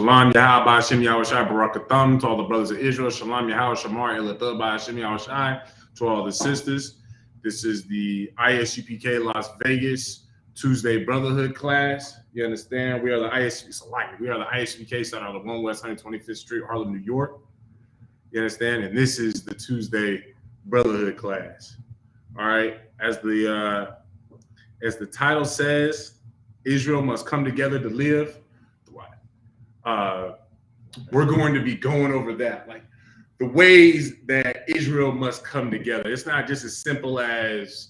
Shalom Yahweh Hashem Yahushai Barakatham to all the brothers of Israel. Shalom Yahweh Shamar Elatah Hashem Yahushai to all the sisters. This is the ISUPK Las Vegas Tuesday Brotherhood class. You understand? We are the ISUPK side on the 1 West 125th Street, Harlem, New York. You understand? And this is the Tuesday Brotherhood class. All right. As the title says, Israel must come together to live. We're going to be going over that, like the ways that Israel must come together. It's not just as simple as,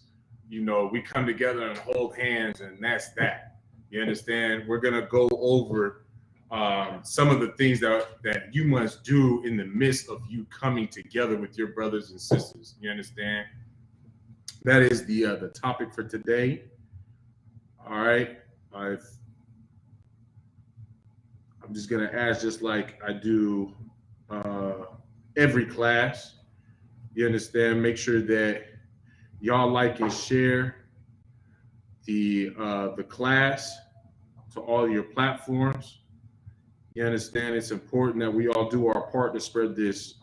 we come together and hold hands and that's that. You understand? We're going to go over some of the things that you must do in the midst of you coming together with your brothers and sisters. You understand? That is the topic for today. All right. I'm just going to ask, just like I do every class, you understand, make sure that y'all like and share the class to all your platforms. You understand, it's important that we all do our part to spread this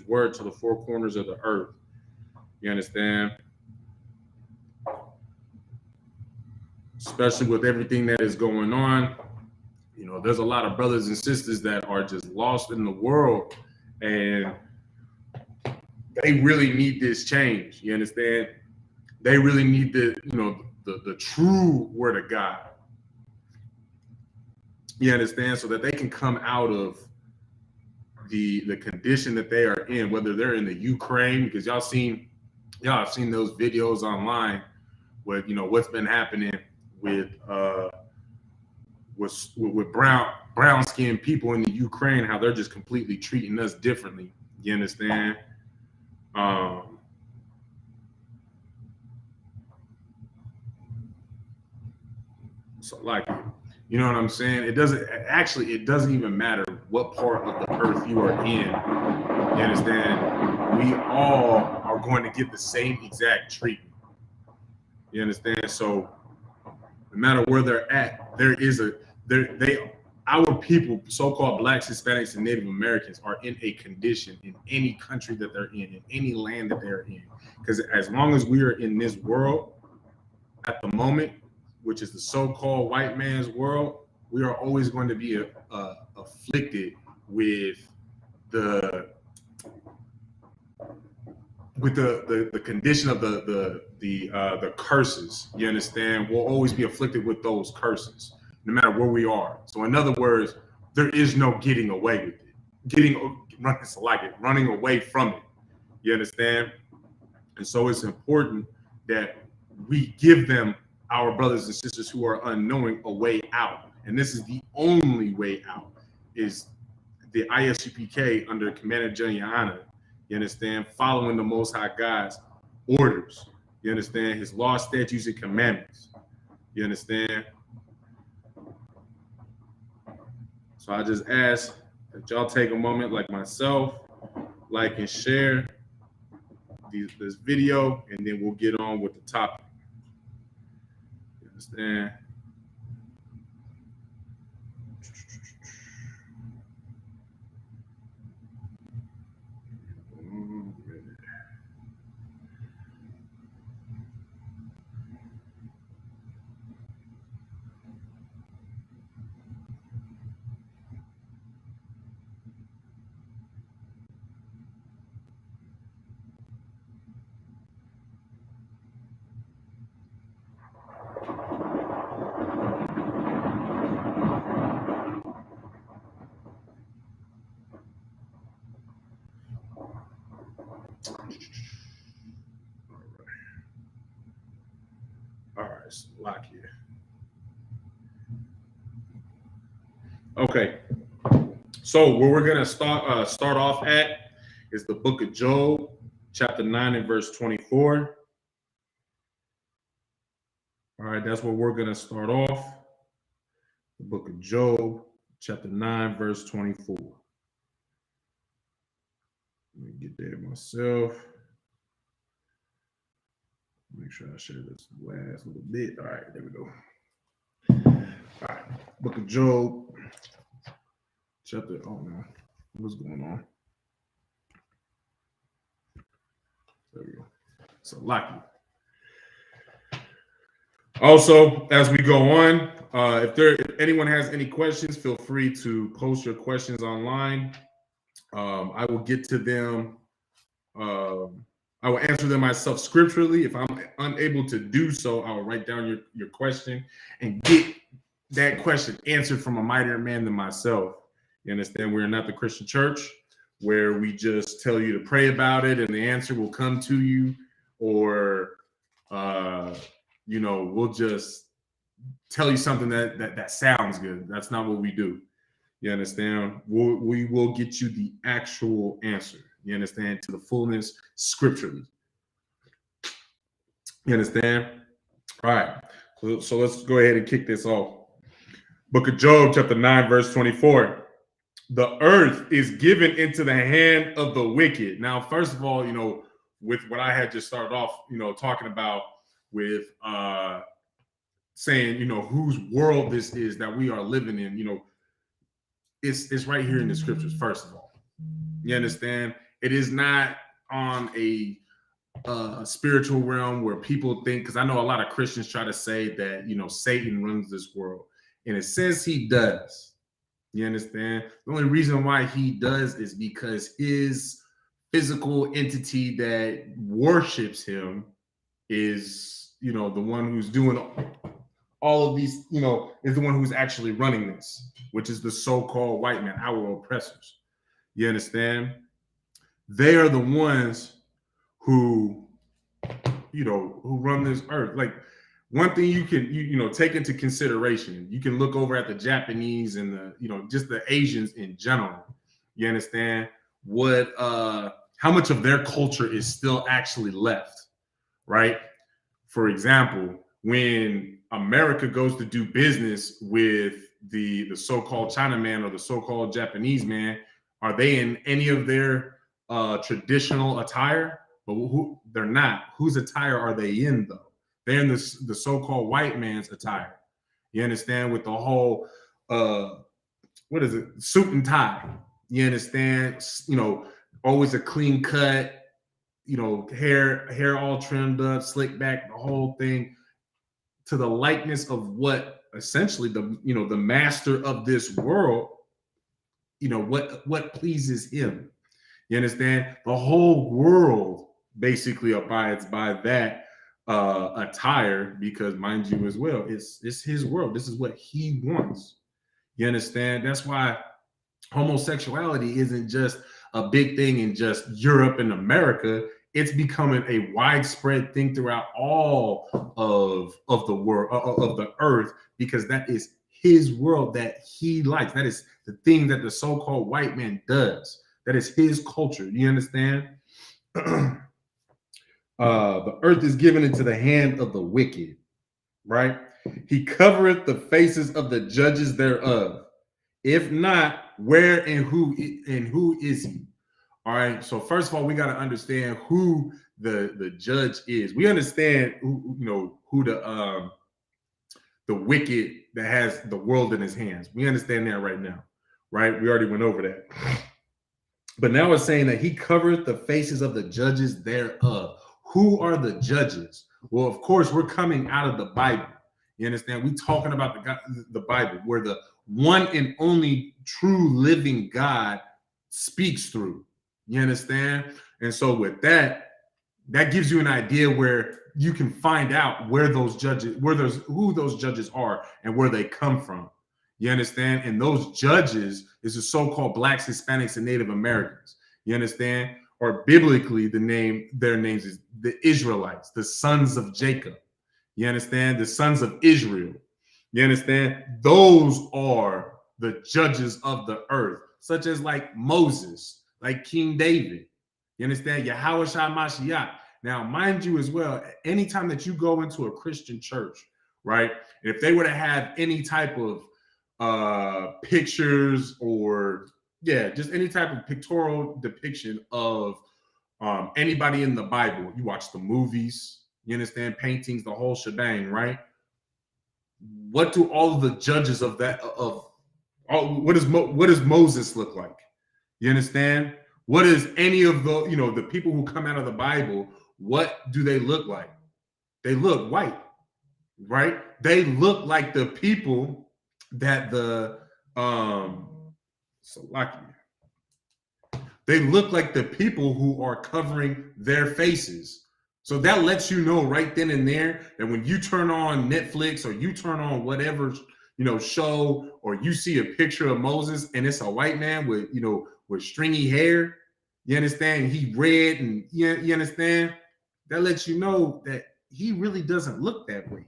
word to the four corners of the earth. You understand? Especially with everything that is going on. There's a lot of brothers and sisters that are just lost in the world, and they really need this change. You understand? They really need the true word of God. You understand? So that they can come out of the condition that they are in, whether they're in the Ukraine, because y'all have seen those videos online with what's been happening with brown skinned people in the Ukraine, how they're just completely treating us differently. You understand? So like, you know what I'm saying? It doesn't even matter what part of the earth you are in. You understand? We all are going to get the same exact treatment. You understand? So no matter where they're at, our people, so-called Blacks, Hispanics, and Native Americans, are in a condition in any country that they're in any land that they're in. Because as long as we are in this world at the moment, which is the so-called white man's world, we are always going to be afflicted with the condition of the curses. You understand? We'll always be afflicted with those curses, no matter where we are. So in other words, there is no getting away with it. Running away from it. You understand? And so it's important that we give them, our brothers and sisters who are unknowing, a way out. And this is the only way out, is the ISUPK under Commander General. You understand? Following the Most High God's orders. You understand? His laws, statutes, and commandments. You understand? So I just ask that y'all take a moment, like myself, like and share this video, and then we'll get on with the topic. You understand? All right, so lock here. Okay, so where we're gonna start off at is the book of Job, chapter 9 and verse 24. All right, that's where we're gonna start off. The book of Job, chapter 9, verse 24. Let me get there myself. Make sure I share this last little bit. All right, there we go. All right, book of Job, chapter. Oh no, what's going on? There we go. So lucky. Also, as we go on, if anyone has any questions, feel free to post your questions online. I will get to them. I will answer them myself scripturally. If I'm unable to do so, I will write down your question and get that question answered from a mightier man than myself. You understand? We're not the Christian church where we just tell you to pray about it and the answer will come to you, or we'll just tell you something that sounds good. That's not what we do. You understand? We will get you the actual answer. You understand? To the fullness scripturally. You understand? All right. So let's go ahead and kick this off. Book of Job, chapter 9, verse 24. The earth is given into the hand of the wicked. Now, first of all, with what I had just started off, talking about with saying, whose world this is that we are living in, it's right here in the scriptures, first of all. You understand? It is not on a spiritual realm where people think, because I know a lot of Christians try to say that, Satan runs this world. And it says he does. You understand? The only reason why he does is because his physical entity that worships him is, the one who's doing all of these, is the one who's actually running this, which is the so-called white man, our oppressors. You understand? They are the ones who run this earth. Like, one thing you can, take into consideration, you can look over at the Japanese and the, just the Asians in general. You understand how much of their culture is still actually left, right? For example, when America goes to do business with the so-called Chinaman or the so-called Japanese man, are they in any of their traditional attire? But they're not. Whose attire are they in, though? They're in the so-called white man's attire. You understand? With the whole, what is it? Suit and tie. You understand? Always a clean cut, hair all trimmed up, slicked back, the whole thing, to the likeness of what essentially the master of this world, what pleases him. You understand? The whole world basically abides by that attire, because, mind you as well, it's his world. This is what he wants. You understand? That's why homosexuality isn't just a big thing in just Europe and America. It's becoming a widespread thing throughout all of the world, of the earth, because that is his world that he likes. That is the thing that the so-called white man does. That is his culture. You understand? The earth is given into the hand of the wicked, right? He covereth the faces of the judges thereof. If not, where and who is he? All right. So first of all, we got to understand who the judge is. We understand who the wicked that has the world in his hands. We understand that right now, right? We already went over that. But now it's saying that he covered the faces of the judges thereof. Who are the judges? Well, of course, we're coming out of the Bible. You understand? We're talking about the Bible, where the one and only true living God speaks through. You understand? And so with that gives you an idea where you can find out who those judges are and where they come from. You understand? And those judges is the so-called Blacks, Hispanics, and Native Americans. You understand? Or biblically, their names is the Israelites, the sons of Jacob. You understand? The sons of Israel. You understand? Those are the judges of the earth, such as like Moses, like King David. You understand? Yahweh Shai Mashiach. Now, mind you as well, anytime that you go into a Christian church, right? If they were to have any type of pictures or just any type of pictorial depiction of anybody in the Bible, you watch the movies, you understand, paintings, the whole shebang, right? What do all of the judges of what does Moses look like? You understand? What is any of the people who come out of the Bible? What do they look like? They look white, right? They look like the people that they look like the people who are covering their faces. So that lets you know right then and there that when you turn on Netflix or you turn on whatever show, or you see a picture of Moses and it's a white man with stringy hair, you understand? He red, and you understand? That lets you know that he really doesn't look that way.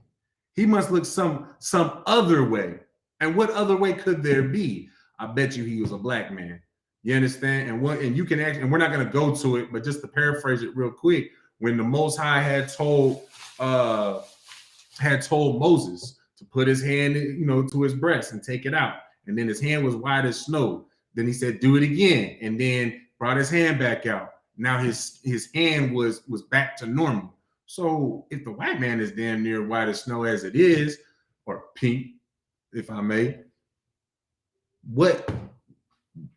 He must look some other way. And what other way could there be? I bet you he was a black man. You understand? And you can actually, and we're not going to go to it, but just to paraphrase it real quick, when the Most High had told Moses to put his hand, to his breast and take it out, and then his hand was white as snow. Then he said, "Do it again," and then brought his hand back out. Now his hand was back to normal. So if the white man is damn near white as snow as it is, or pink, if I may,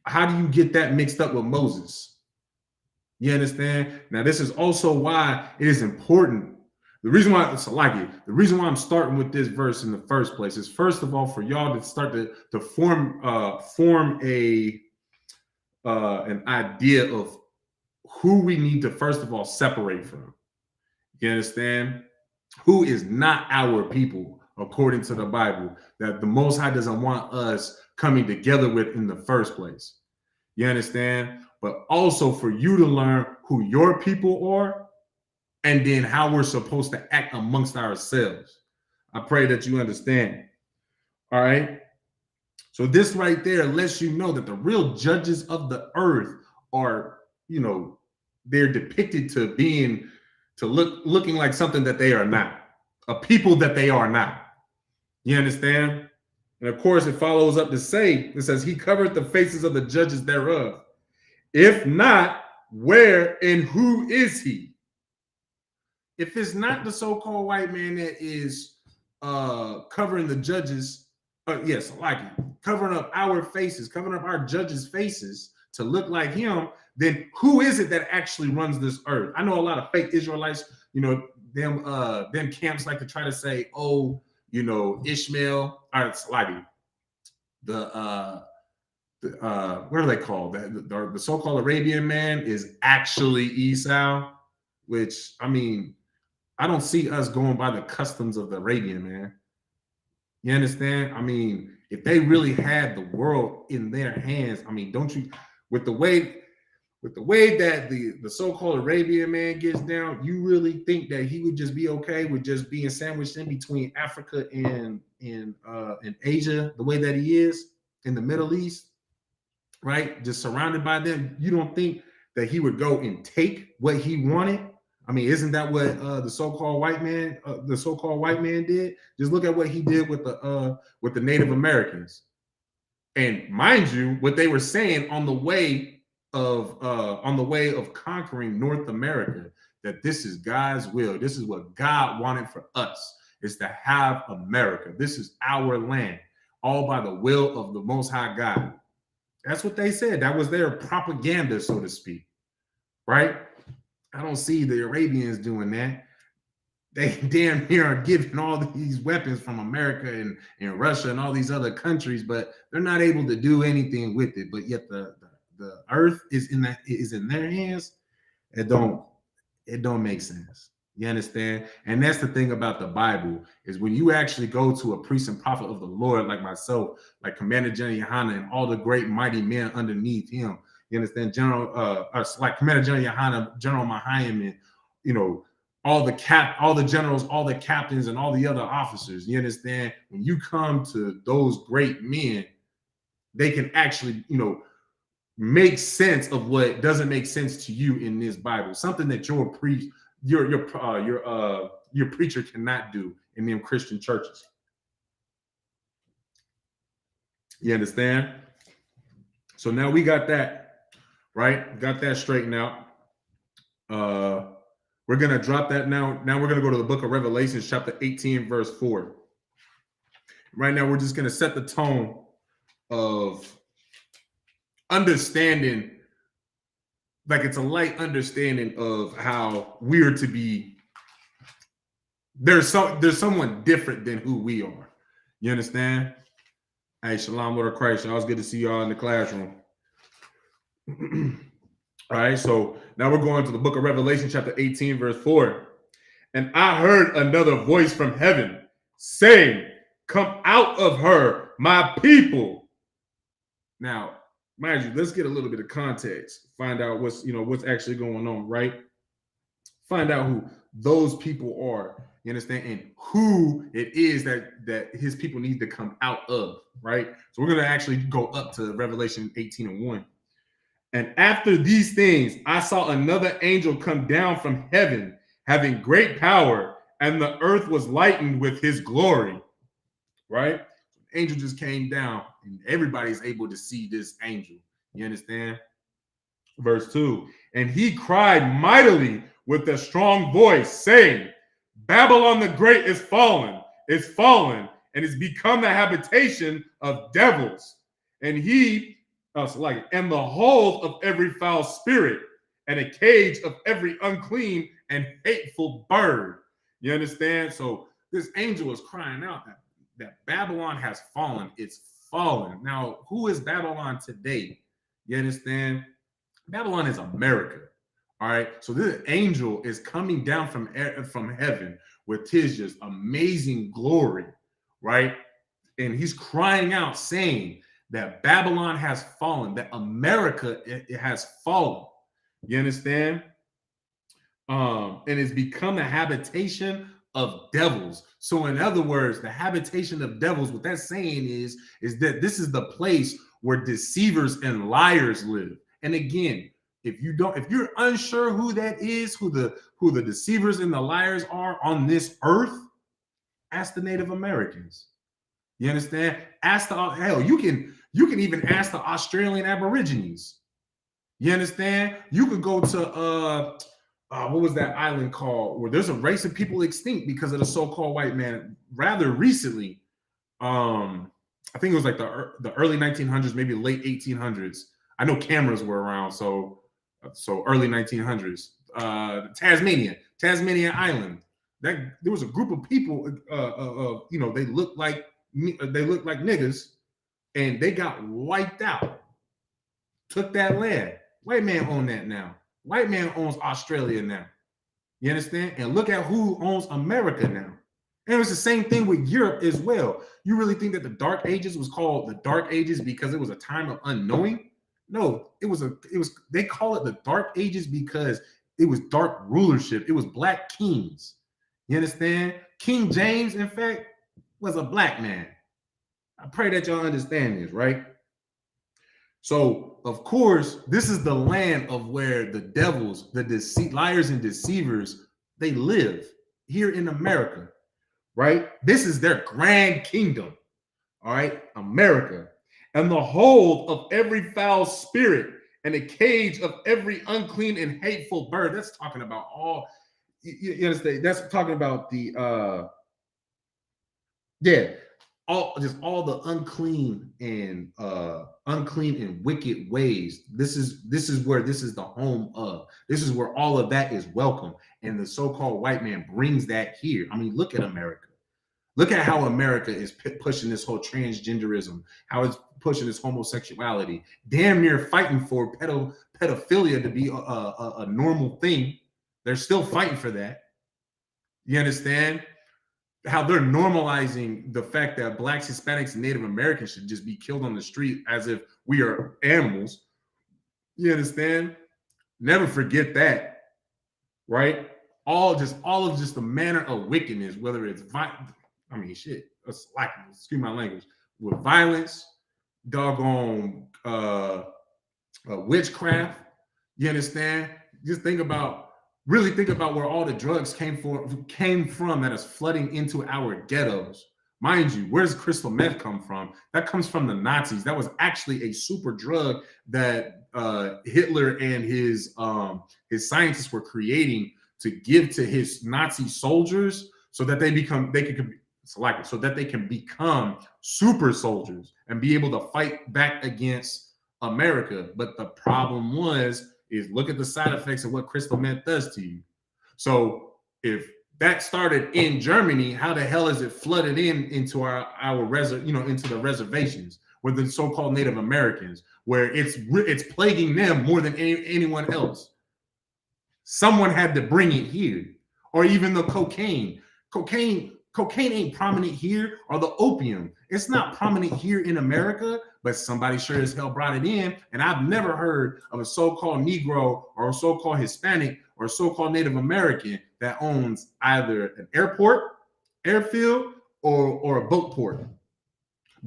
how do you get that mixed up with Moses? You understand? Now, this is also why it is important. The reason why I'm starting with this verse in the first place is, first of all, for y'all to start to form an idea of who we need to, first of all, separate from. You understand? Who is not our people, according to the Bible, that the Most High doesn't want us coming together with in the first place. You understand? But also for you to learn who your people are, and then how we're supposed to act amongst ourselves. I pray that you understand. All right? So this right there lets you know that the real judges of the earth are, they're depicted to looking like something that they are not, a people that they are not. You understand? And of course, it follows up to say, it says, he covered the faces of the judges thereof. If not, where and who is he? If it's not the so-called white man that is covering the judges, covering up our faces, covering up our judges' faces to look like him, then who is it that actually runs this earth? I know a lot of fake Israelites, them camps like to try to say, Ishmael, or Salagi, what are they called? The so-called Arabian man is actually Esau, which, I mean, I don't see us going by the customs of the Arabian man. You understand? I mean, if they really had the world in their hands, I mean, don't you, with the way that the so-called Arabian man gets down, you really think that he would just be okay with just being sandwiched in between Africa and Asia, the way that he is in the Middle East, right? Just surrounded by them. You don't think that he would go and take what he wanted? I mean, isn't that what the so-called white man did? Just look at what he did with the Native Americans. And mind you, what they were saying on the way of conquering North America, that this is God's will. This is what God wanted for us, is to have America. This is our land, all by the will of the Most High God. That's what they said. That was their propaganda, so to speak, right? I don't see the Arabians doing that. They damn near are giving all these weapons from America and Russia and all these other countries, but they're not able to do anything with it. But yet the earth is in their hands. It don't make sense. You understand? And that's the thing about the Bible, is when you actually go to a priest and prophet of the Lord like myself, like Commander General Yohanan and all the great mighty men underneath him. You understand? Like Commander General Yohanan, General Mahayim, and all the generals, all the captains, and all the other officers. You understand? When you come to those great men, they can actually, make sense of what doesn't make sense to you in this Bible. Something that your preacher cannot do in them Christian churches. You understand? So now we got that. Right? Got that straightened out. We're going to drop that now. Now we're going to go to the book of Revelations, chapter 18, verse 4. Right now, we're just going to set the tone of understanding, like it's a light understanding of how we're to be. There's someone different than who we are. You understand? Hey, shalom, Lord of Christ. Y'all, it's good to see y'all in the classroom. All right, so now we're going to the book of Revelation, chapter 18, verse 4. And I heard another voice from heaven saying, "Come out of her, my people." Now, mind you, let's get a little bit of context. Find out what's actually going on, right? Find out who those people are. You understand? And who it is that his people need to come out of, right? So we're going to actually go up to Revelation 18 and 1. And after these things, I saw another angel come down from heaven, having great power, and the earth was lightened with his glory, right? The angel just came down, and everybody's able to see this angel. You understand? Verse 2, and he cried mightily with a strong voice, saying, "Babylon the Great is fallen, and is become the habitation of devils. And and the hold of every foul spirit, and a cage of every unclean and hateful bird." You understand? So this angel is crying out that Babylon has fallen. It's fallen. Now, who is Babylon today? You understand? Babylon is America. All right. So this angel is coming down from heaven with his just amazing glory, right? And he's crying out, saying that Babylon has fallen, that America it has fallen. You understand? And it's become a habitation of devils. So in other words, the habitation of devils, what that's saying is that this is the place where deceivers and liars live. And again, if you're unsure who that is, who the deceivers and the liars are on this earth, ask the Native Americans. You understand? Ask you can even ask the Australian Aborigines. You understand? You could go to what was that island called, where there's a race of people extinct because of the so-called white man rather recently. I think it was like the early 1900s, maybe late 1800s. I know cameras were around, so early 1900s. Tasmania Island. That there was a group of people. They looked like niggas, and they got wiped out. Took that land. White man own that now. White man owns Australia now. You understand? And look at who owns America now. And it's the same thing with Europe as well. You really think that the Dark Ages was called the Dark Ages because it was a time of unknowing? No, they call it the Dark Ages because it was dark rulership. It was black kings. You understand? King James, in fact, was a black man. I pray that y'all understand this, right? So, of course, this is the land of where the devils, the liars and deceivers, they live here in America, right? This is their grand kingdom, all right? America. And the hold of every foul spirit and a cage of every unclean and hateful bird. That's talking about all, you understand? That's talking about all the unclean and wicked ways. This is where this is the home of. This is where all of that is welcome. And the so-called white man brings that here. I mean, look at America. Look at how America is pushing this whole transgenderism, how it's pushing this homosexuality, damn near fighting for pedophilia to be a normal thing. They're still fighting for that. You understand? How they're normalizing the fact that Blacks, Hispanics, and Native Americans should just be killed on the street as if we are animals. You understand? Never forget that, right? All of the manner of wickedness, whether it's excuse my language, with violence, doggone witchcraft. You understand? Really think about where all the drugs came from that is flooding into our ghettos. Mind you, where does crystal meth come from? That comes from the Nazis. That was actually a super drug that Hitler and his scientists were creating to give to his Nazi soldiers so that they could so that they can become super soldiers and be able to fight back against America. But the problem is look at the side effects of what crystal meth does to you. So if that started in Germany, how the hell is it flooded into our into the reservations with the so-called Native Americans, where it's plaguing them more than anyone else? Someone had to bring it here. Or even the cocaine. Cocaine ain't prominent here, or the opium. It's not prominent here in America, but somebody sure as hell brought it in. And I've never heard of a so-called Negro or a so-called Hispanic or a so-called Native American that owns either an airfield, or a boat port.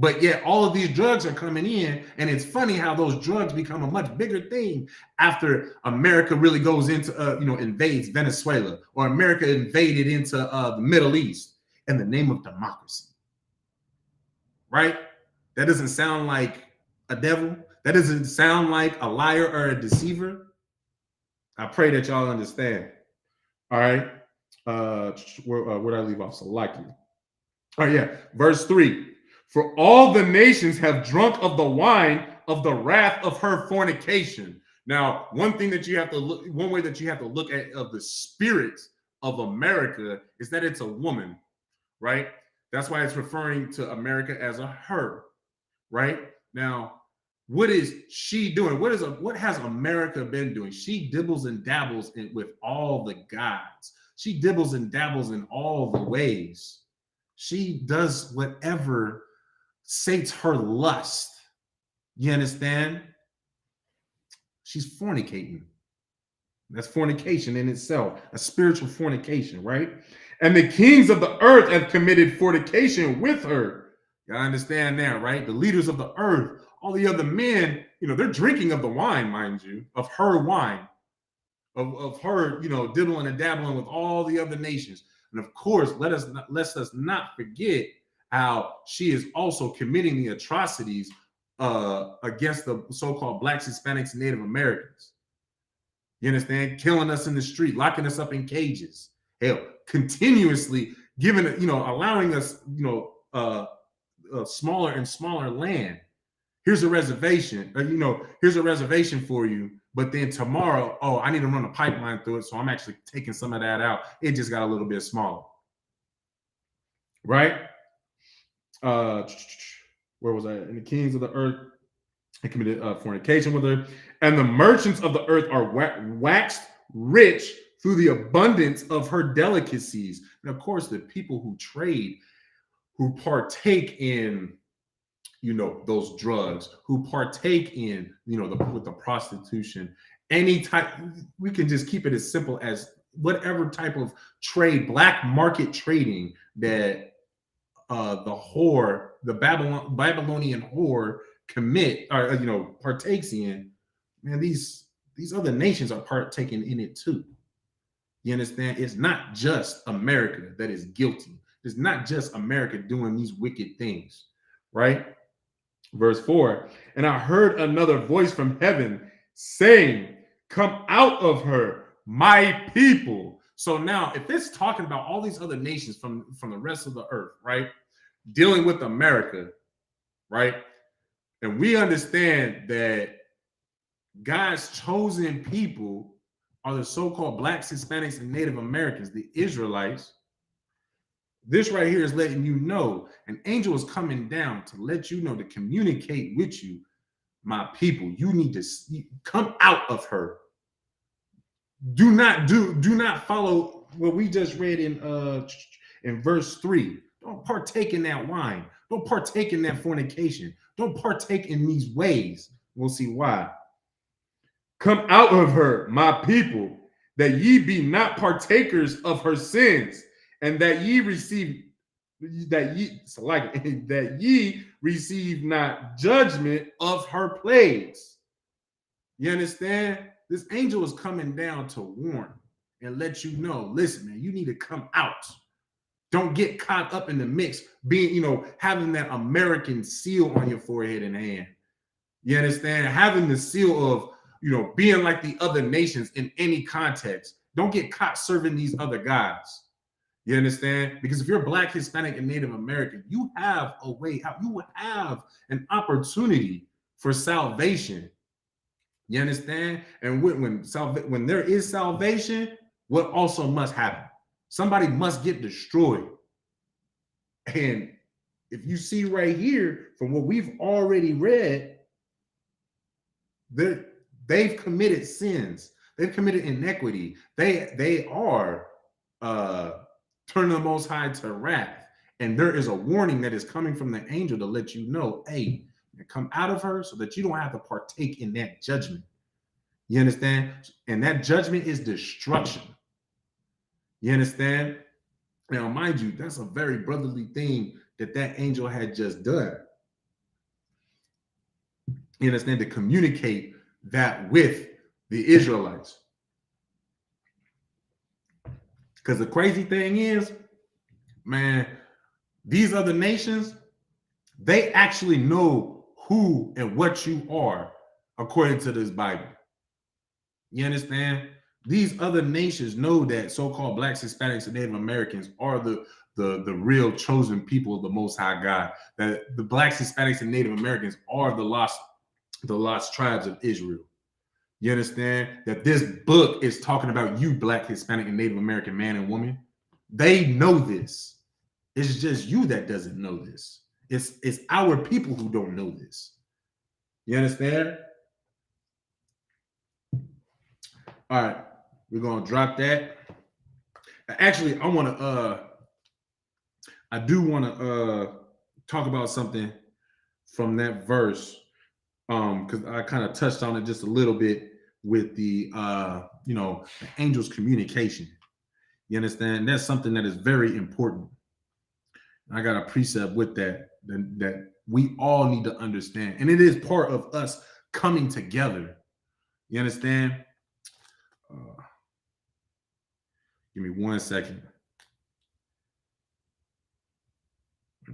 But yet all of these drugs are coming in, and it's funny how those drugs become a much bigger thing after America really goes into, invades Venezuela, or America invaded into the Middle East in the name of democracy, right? That doesn't sound like a devil. That doesn't sound like a liar or a deceiver. I pray that y'all understand. All right. Where did I leave off? Salaki. All right, yeah. Verse 3. For all the nations have drunk of the wine of the wrath of her fornication. Now, one way that you have to look at of the spirit of America is that it's a woman, right? That's why it's referring to America as a her, right? Now, what is she doing? What has America been doing? She dibbles and dabbles with all the gods. She dibbles and dabbles in all the ways. She does whatever sates her lust. You understand? She's fornicating. That's fornication in itself, a spiritual fornication, right? And the kings of the earth have committed fornication with her. You understand that, right? The leaders of the earth, all the other men, they're drinking of the wine, mind you, of her wine, of her, dibbling and dabbling with all the other nations. And of course, let us not forget how she is also committing the atrocities against the so-called Blacks, Hispanics, and Native Americans. You understand? Killing us in the street, locking us up in cages. Hell, continuously allowing us, smaller and smaller land. Here's a reservation, here's a reservation for you. But then tomorrow, I need to run a pipeline through it, so I'm actually taking some of that out. It just got a little bit smaller, right? Where was I? And the kings of the earth had committed fornication with her, and the merchants of the earth are waxed rich through the abundance of her delicacies. And of course, the people who trade, who partake in, those drugs, who partake in, with the prostitution, any type, we can just keep it as simple as whatever type of trade, black market trading that the Babylonian whore partakes in, man, these other nations are partaking in it too. You understand? It's not just America that is guilty. It's not just America doing these wicked things, right? Verse 4, and I heard another voice from heaven saying, come out of her, my people. So now, if it's talking about all these other nations from the rest of the earth, right, dealing with America, right, and we understand that God's chosen people are the so-called Blacks, Hispanics, and Native Americans, the Israelites. This right here is letting you know an angel is coming down to let you know, to communicate with you, my people. You need to come out of her. Do not follow what we just read in verse 3. Don't partake in that wine. Don't partake in that fornication. Don't partake in these ways. We'll see why. Come out of her, my people, that ye be not partakers of her sins, and that ye receive not judgment of her plagues. You understand? This angel is coming down to warn and let you know, listen, man, you need to come out. Don't get caught up in the mix, being, having that American seal on your forehead and hand. You understand? Having the seal of, being like the other nations in any context. Don't get caught serving these other gods. You understand? Because if you're Black, Hispanic, and Native American, you have a way out. You have an opportunity for salvation. You understand? And when there is salvation, what also must happen? Somebody must get destroyed. And if you see right here, from what we've already read, they've committed sins. They've committed iniquity. They are turning the Most High to wrath. And there is a warning that is coming from the angel to let you know, hey, come out of her so that you don't have to partake in that judgment. You understand? And that judgment is destruction. You understand? Now, mind you, that's a very brotherly thing that angel had just done. You understand? To communicate that with the Israelites. Because the crazy thing is, man, these other nations, they actually know who and what you are according to this Bible. You understand? These other nations know that so-called Blacks, Hispanics, and Native Americans are the real chosen people of the Most High God. That the Blacks, Hispanics, and Native Americans are the lost tribes of Israel. You understand? That this book is talking about you, Black, Hispanic, and Native American man and woman. They know this. It's just you that doesn't know this. It's our people who don't know this. You understand? All right, we're gonna drop that. Actually, I do want to talk about something from that verse, because I kind of touched on it just a little bit with the the angel's communication. You understand? That's something that is very important. I got a precept with that we all need to understand, and it is part of us coming together. You understand? Give me 1 second.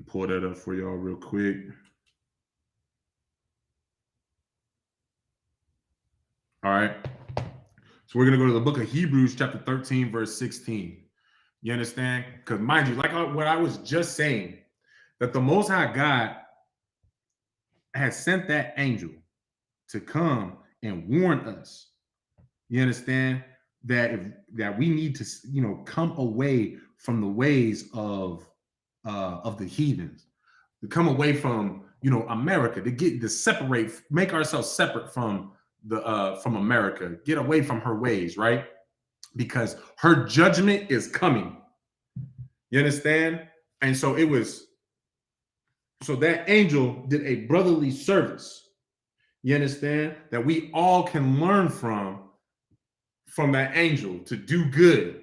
Pull that up for y'all real quick. All right. So we're going to go to the book of Hebrews, chapter 13, verse 16. You understand? Because mind you, what I was just saying, that the Most High God has sent that angel to come and warn us. You understand? That we need to, come away from the ways of the heathens, to come away from, America, to separate, make ourselves separate from America, get away from her ways, right? Because her judgment is coming. You understand? And so that angel did a brotherly service. You understand? That we all can learn from that angel to do good.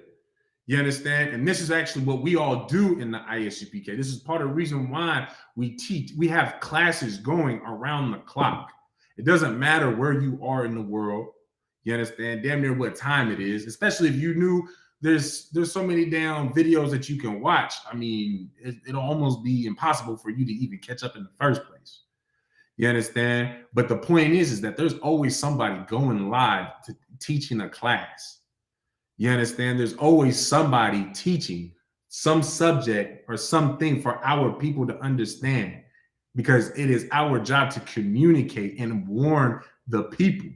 You understand? And this is actually what we all do in the ISUPK. This is part of the reason why we have classes going around the clock. It doesn't matter where you are in the world. You understand? Damn near what time it is, especially if you knew there's so many damn videos that you can watch. I mean, it'll almost be impossible for you to even catch up in the first place. You understand? But the point is that there's always somebody going live to teaching a class. You understand? There's always somebody teaching some subject or something for our people to understand, because it is our job to communicate and warn the people.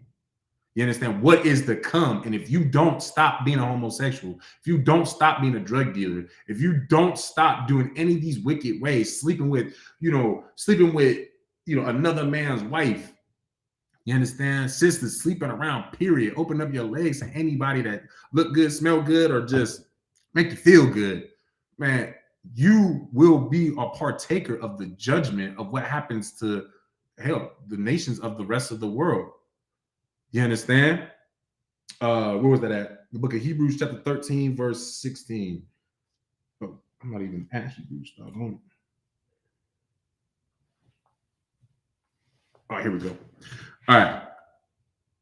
You understand what is to come? And if you don't stop being a homosexual, if you don't stop being a drug dealer, if you don't stop doing any of these wicked ways, sleeping with another man's wife, you understand? Sisters sleeping around, period. Open up your legs to anybody that look good, smell good, or just make you feel good. Man, you will be a partaker of the judgment of what happens to, hell, the nations of the rest of the world. You understand? Where was that at? The book of Hebrews, chapter 13, verse 16. Oh, I'm not even at Hebrews. All right, here we go. All right.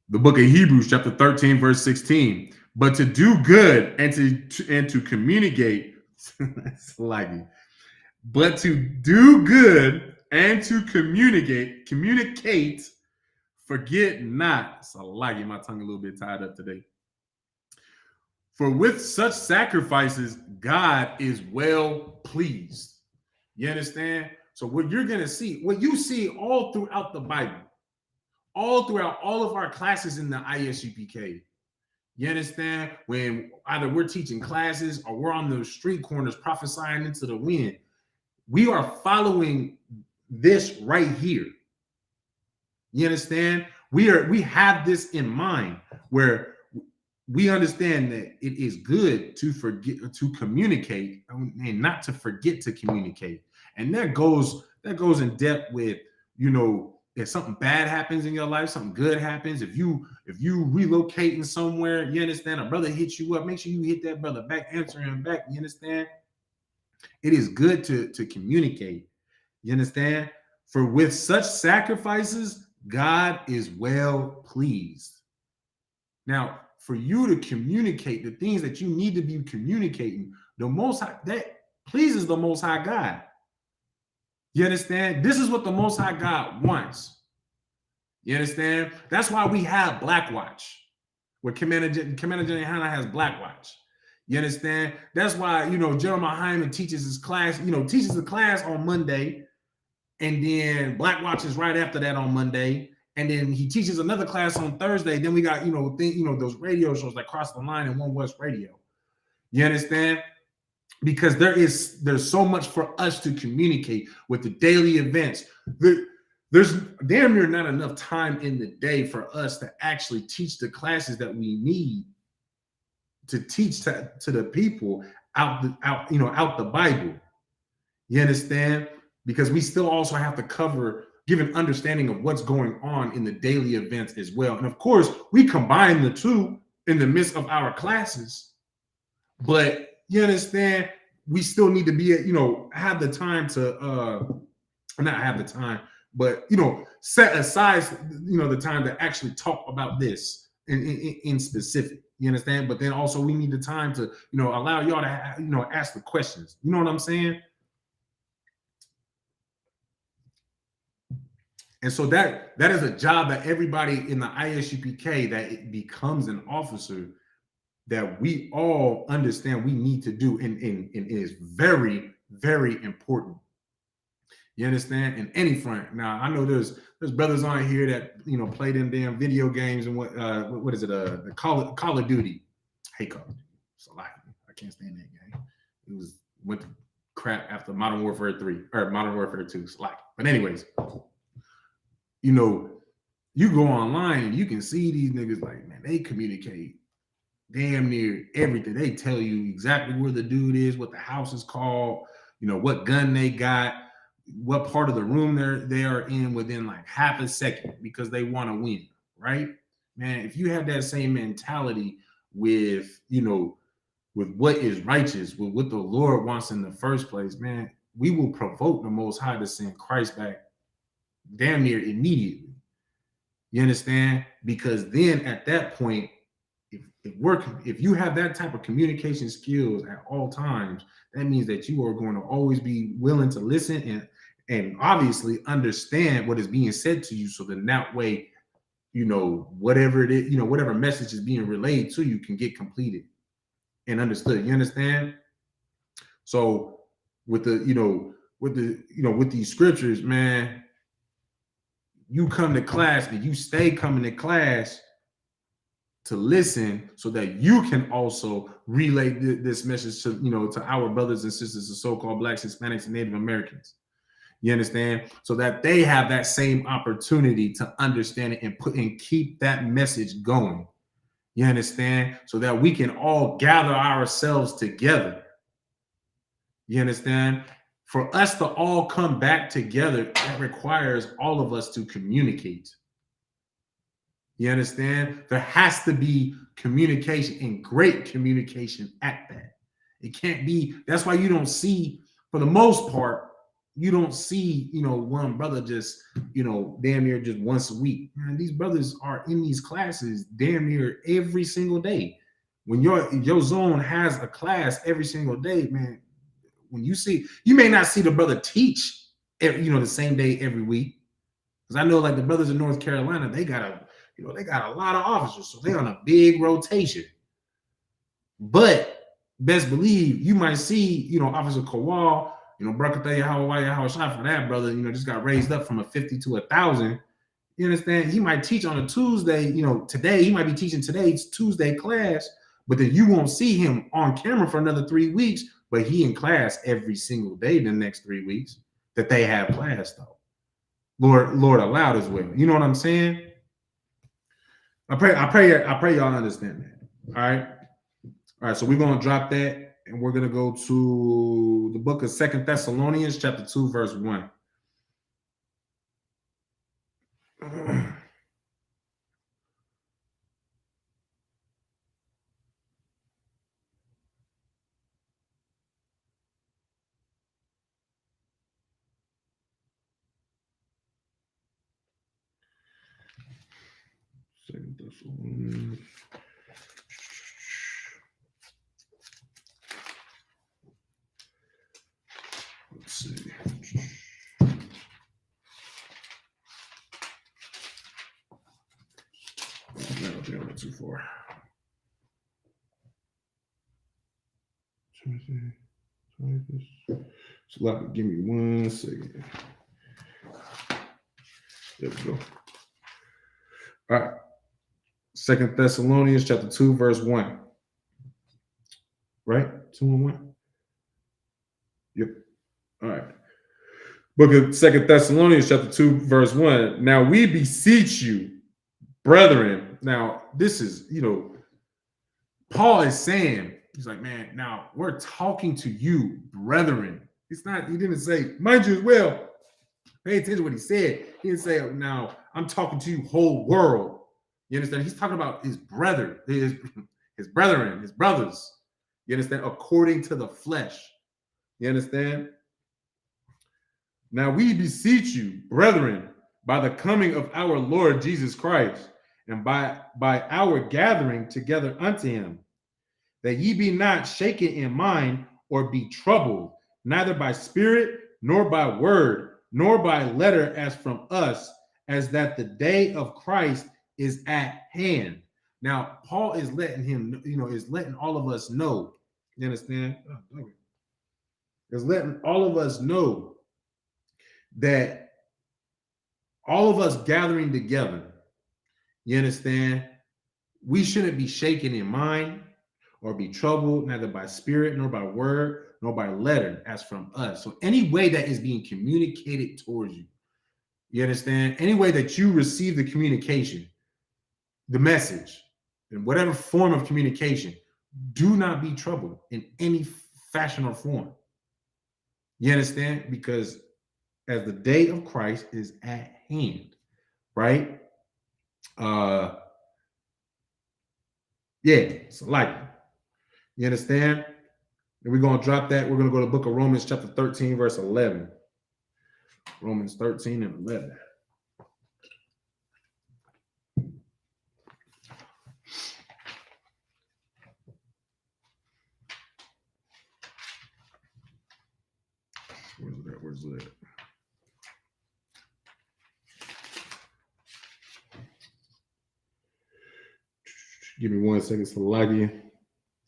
The book of Hebrews, chapter 13, verse 16. But to do good and to communicate, but to do good and to communicate, forget not. My tongue a little bit tied up today. For with such sacrifices, God is well pleased. You understand? So what you're going to see, what you see all throughout the Bible, all throughout all of our classes in the ISUPK, you understand? When either we're teaching classes or we're on the street corners prophesying into the wind, we are following this right here. You understand? We have this in mind where we understand that it is good to communicate and not to forget to communicate. And that goes in depth with, if something bad happens in your life, something good happens, if you relocating somewhere, you understand, a brother hits you up, make sure you hit that brother back, answer him back. You understand? It is good to communicate. You understand? For with such sacrifices, God is well pleased. Now, for you to communicate the things that you need to be communicating, the Most High, that pleases the Most High God. You understand? This is what the Most High God wants. You understand? That's why we have Black Watch, where Commander General Hanna has Black Watch. You understand? That's why, Jeremiah Hyman teaches his class, teaches the class on Monday, and then Black Watch is right after that on Monday. And then he teaches another class on Thursday. Then we got, those radio shows like Cross the Line and One West Radio. You understand? Because there's so much for us to communicate with the daily events. There's damn near not enough time in the day for us to actually teach the classes that we need to teach to the people out the Bible. You understand? Because we still also have to give an understanding of what's going on in the daily events as well. And of course, we combine the two in the midst of our classes. But you understand, we still need to be, have the time to, not have the time, but, set aside, the time to actually talk about this in specific. You understand? But then also we need the time to, allow y'all to, ask the questions. You know what I'm saying? And so that is a job that everybody in the ISUPK that it becomes an officer that we all understand we need to do, and it is very, very important. You understand? In any front. Now I know there's brothers on here that play them damn video games and what is it? The Call of Duty. Hey, Call of Duty. It's a lot. I can't stand that game. Went to crap after Modern Warfare 3 or Modern Warfare 2. It's a lot. But anyways. You go online and you can see these niggas like, man, they communicate damn near everything. They tell you exactly where the dude is, what the house is called, what gun they got, what part of the room they are in within like half a second because they want to win, right? Man, if you have that same mentality with, with what is righteous, with what the Lord wants in the first place, man, we will provoke the Most High to send Christ back damn near immediately. You understand? Because then at that point, if you have that type of communication skills at all times, that means that you are going to always be willing to listen and obviously understand what is being said to you, so that that way, whatever it is, whatever message is being relayed to you can get completed and understood. You understand? So with these scriptures, man, you come to class and you stay coming to class to listen so that you can also relay this message to, to our brothers and sisters, the so-called Blacks, Hispanics, and Native Americans. You understand? So that they have that same opportunity to understand it and keep that message going. You understand? So that we can all gather ourselves together. You understand? For us to all come back together, that requires all of us to communicate. You understand? There has to be communication, and great communication at that. It can't be, that's why you don't see, for the most part, you don't see, one brother just, damn near just once a week. Man, these brothers are in these classes damn near every single day. When your zone has a class every single day, man, when you may not see the brother teach, the same day every week. Because I know like the brothers in North Carolina, they got a lot of officers, so they're on a big rotation. But best believe you might see, Officer Kowal, Brakataya how shot for that brother, just got raised up from a 50 to 1,000. You understand? He might teach on a Tuesday, today, he might be teaching today's Tuesday class, but then you won't see him on camera for another 3 weeks, but he in class every single day the next 3 weeks that they have class though. Lord allowed as well. You know what I'm saying? I pray y'all understand that. All right, so we're gonna drop that and we're gonna go to the book of 2 Thessalonians, chapter 2, verse 1. Second Thessalonians. Let's see. No, I went too far. So give me 1 second. There we go. All right. 2 Thessalonians chapter 2, verse 1. Right? 2 and 1. Yep. All right. Book of 2 Thessalonians chapter 2, verse 1. Now we beseech you, brethren. Now, this is, Paul is saying, he's like, man, now we're talking to you, brethren. It's not, he didn't say, mind you as well. Pay attention to what he said. He didn't say, now I'm talking to you, whole world. You understand? He's talking about his brethren, his brethren, his brothers. You understand? According to the flesh. You understand? Now we beseech you, brethren, by the coming of our Lord Jesus Christ, and by our gathering together unto him, that ye be not shaken in mind or be troubled, neither by spirit, nor by word, nor by letter as from us, as that the day of Christ is at hand. Now, Paul is letting him, is letting all of us know. You understand? Is letting all of us know that all of us gathering together, you understand, we shouldn't be shaken in mind or be troubled, neither by spirit, nor by word, nor by letter, as from us. So any way that is being communicated towards you, you understand? Any way that you receive the communication, the message, in whatever form of communication, do not be troubled in any fashion or form. You understand? Because as the day of Christ is at hand, right? It's like, you understand? And we're going to drop that. We're going to go to the book of Romans chapter 13, verse 11. Romans 13 and 11. Where's that? Give me 1 second to log in.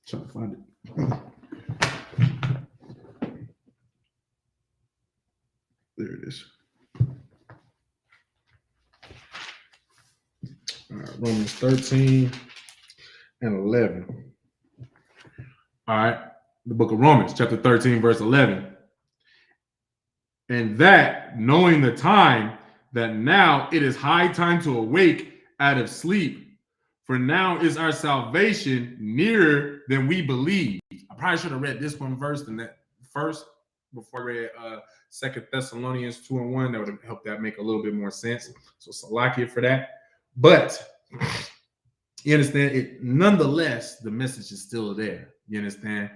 Trying to find it. There it is. All right, Romans 13 and 11. All right, the book of Romans, chapter 13, verse 11. And that, knowing the time, that now it is high time to awake out of sleep, for now is our salvation nearer than we believe. I probably should have read this one first and that first before I read 2 Thessalonians 2 and 1. That would have helped that make a little bit more sense. So Salakia for that. But you understand it, nonetheless, the message is still there. You understand?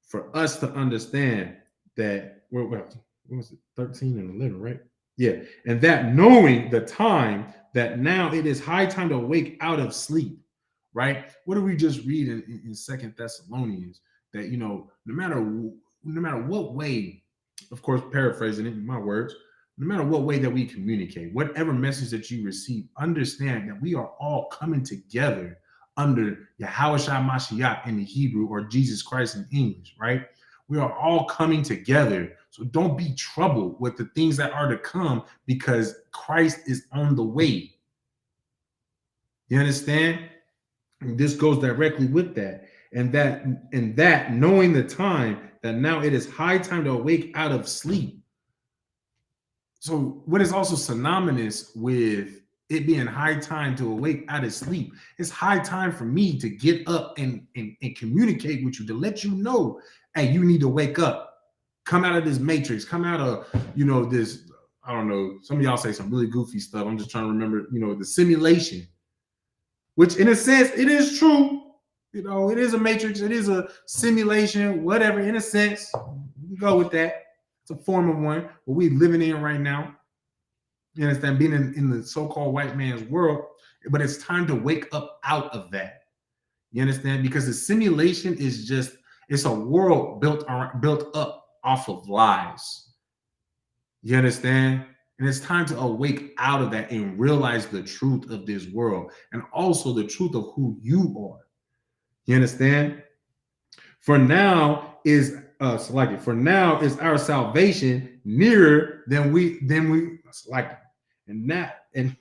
For us to understand that what was it? 13 and 11, right? Yeah. And that knowing the time, that now it is high time to wake out of sleep, right? What did we just read in 2 Thessalonians? That, no matter what way, of course, paraphrasing it in my words, no matter what way that we communicate, whatever message that you receive, understand that we are all coming together under Yahushua Mashiach in the Hebrew, or Jesus Christ in English, right? We are all coming together. So don't be troubled with the things that are to come, because Christ is on the way. You understand? And this goes directly with that. And that knowing the time, that now it is high time to awake out of sleep. So what is also synonymous with it being high time to awake out of sleep, it's high time for me to get up and communicate with you, to let you know, hey, you need to wake up, come out of this matrix, come out of, this, I don't know, some of y'all say some really goofy stuff. I'm just trying to remember, the simulation, which in a sense, it is true. It is a matrix, it is a simulation, whatever, in a sense, we go with that. It's a form of one, what we're living in right now. You understand? Being in the so-called white man's world, but it's time to wake up out of that. You understand? Because the simulation is it's a world built up off of lies. You understand? And it's time to awake out of that and realize the truth of this world, and also the truth of who you are. You understand? For now is for now is our salvation nearer than we select. And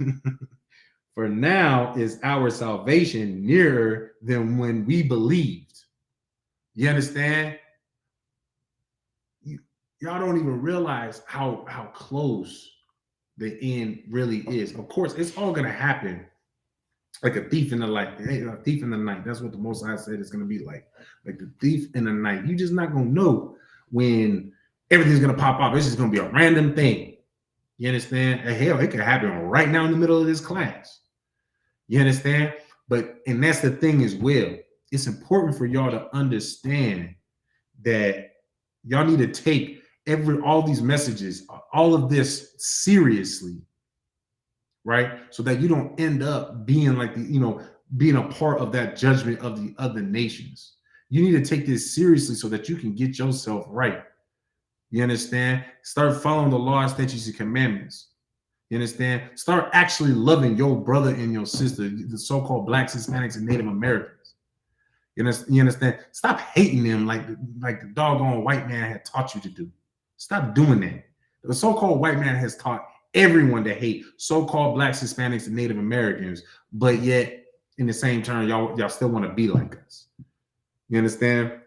for now is our salvation nearer than when we believed. You understand? Y'all don't even realize how close the end really is. Of course, it's all gonna happen like a thief in the night. A thief in the night. That's what the Most High said it's gonna be like the thief in the night. You just not gonna know when everything's gonna pop off. It's just gonna be a random thing. You understand? And hell, it could happen right now in the middle of this class. You understand? And that's the thing as well. It's important for y'all to understand that y'all need to take all these messages, all of this seriously, right? So that you don't end up being like being a part of that judgment of the other nations. You need to take this seriously so that you can get yourself right. You understand? Start following the law, statutes, and commandments. You understand? Start actually loving your brother and your sister, the so-called Blacks, Hispanics, and Native Americans. You understand? Stop hating them like the doggone white man had taught you to do. Stop doing that. The so-called white man has taught everyone to hate so-called Blacks, Hispanics, and Native Americans, but yet in the same turn, y'all still want to be like us. You understand?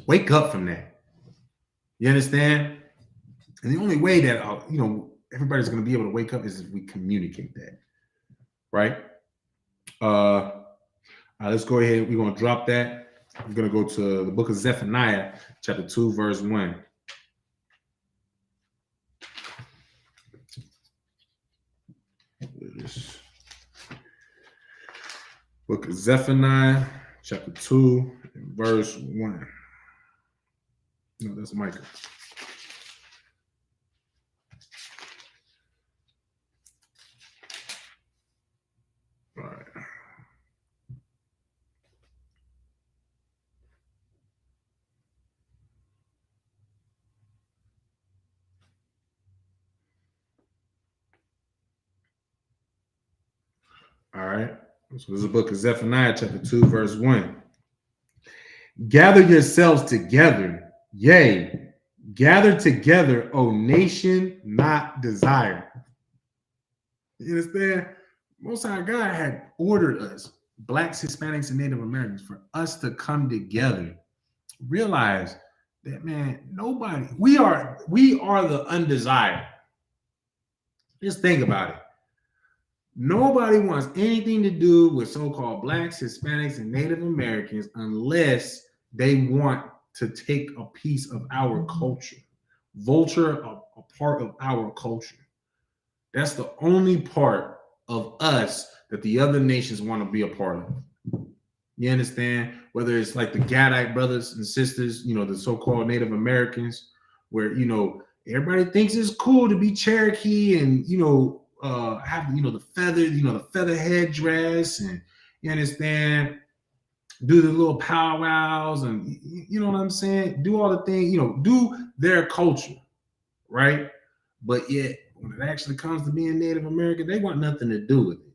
Wake up from that. You understand? And the only way that everybody's going to be able to wake up is if we communicate that, right? Let's go ahead. We're going to drop that. We're going to go to the book of Zephaniah, chapter 2, verse 1. Book of Zephaniah, chapter 2, verse 1. No, that's Micah. All right. All right. So this is the book of Zephaniah, chapter 2, verse 1. Gather yourselves together, yea, gather together, O nation not desired. You understand? Most High God had ordered us, Blacks, Hispanics, and Native Americans, for us to come together. Realize that, man, we are the undesired. Just think about it. Nobody wants anything to do with so-called Blacks, Hispanics, and Native Americans unless they want to take a piece of our culture, vulture a part of our culture. That's the only part of us that the other nations want to be a part of. You understand? Whether it's like the Gadite brothers and sisters, the so-called Native Americans, where, everybody thinks it's cool to be Cherokee and, have, the feather headdress, and you understand, do the little powwows, and you know what I'm saying? Do all the things, do their culture, right? But yet, when it actually comes to being Native American, they want nothing to do with it.